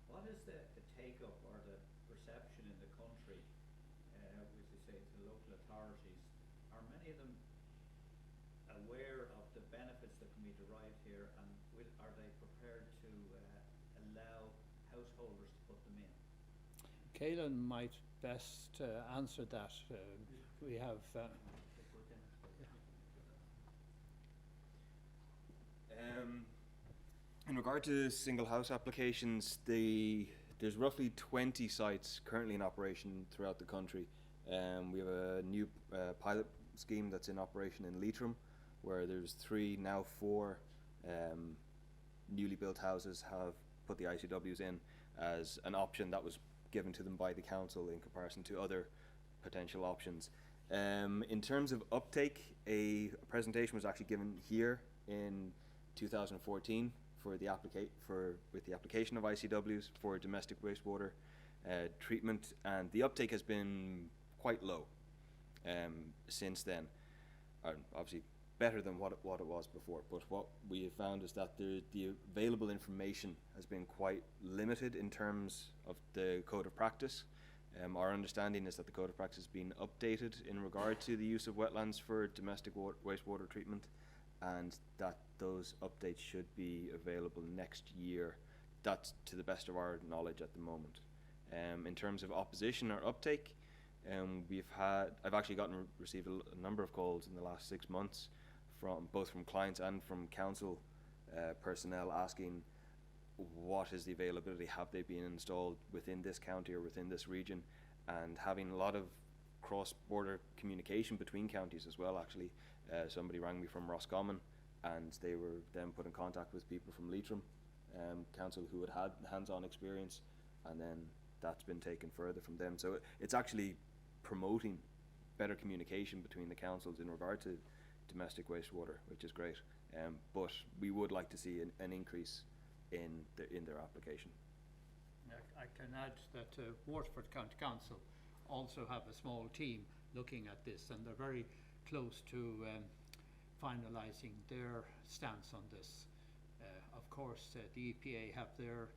What is the take-up or the perception in the country, as you say, to local authorities? Are many of them aware of the benefits that can be derived here, and are they prepared to allow householders to put them in? Caolan might best answer that. We have in regard to single house applications, there's roughly 20 sites currently in operation throughout the country. We have a new pilot scheme that's in operation in Leitrim, where there's 3, now 4 newly built houses have put the ICWs in as an option that was given to them by the council in comparison to other potential options. In terms of uptake, a presentation was actually given here in 2014 with the application of ICWs for domestic wastewater treatment, and the uptake has been quite low since then. Obviously better than what it was before, but what we have found is that the available information has been quite limited in terms of the code of practice. Our understanding is that the code of practice has been updated in regard to the use of wetlands for domestic wastewater treatment, and that those updates should be available next year. That's to the best of our knowledge at the moment. In terms of opposition or uptake, I've actually received a number of calls in the last 6 months from both from clients and from council personnel asking what is the availability, have they been installed within this county or within this region, and having a lot of cross-border communication between counties as well. Actually, somebody rang me from Roscommon, and they were then put in contact with people from Leitrim council who had hands-on experience, and then that's been taken further from them. So it's actually promoting better communication between the councils in regard to domestic wastewater, which is great. But we would like to see an increase in their application. I can add that Waterford County Council also have a small team looking at this, and they're very close to finalising their stance on this. Of course, the EPA have their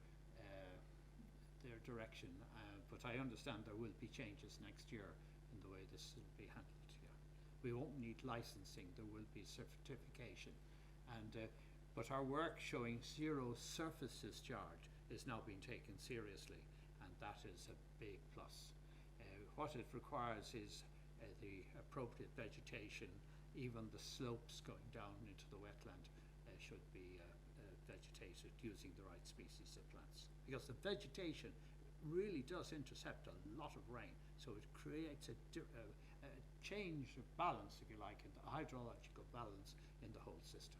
direction, but I understand there will be changes next year in the way this will be handled. Yeah. We won't need licensing, there will be certification, and but our work showing zero surface discharge is now being taken seriously, and that is a big plus. What it requires is the appropriate vegetation. Even the slopes going down into the wetland should be vegetated using the right species of plants, because the vegetation really does intercept a lot of rain, so it creates a change of balance, if you like, in the hydrological balance in the whole system.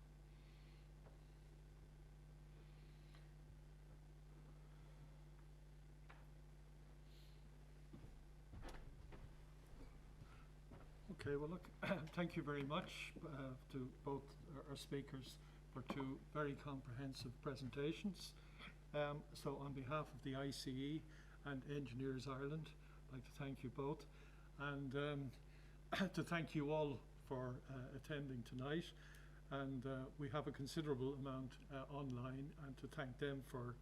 Okay, well look, thank you very much to both our speakers for two very comprehensive presentations. So on behalf of the ICE and Engineers Ireland, I'd like to thank you both, and to thank you all for attending tonight. And we have a considerable amount online, and to thank them for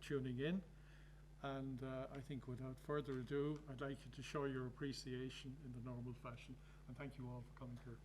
tuning in. And I think without further ado, I'd like you to show your appreciation in the normal fashion. And thank you all for coming here.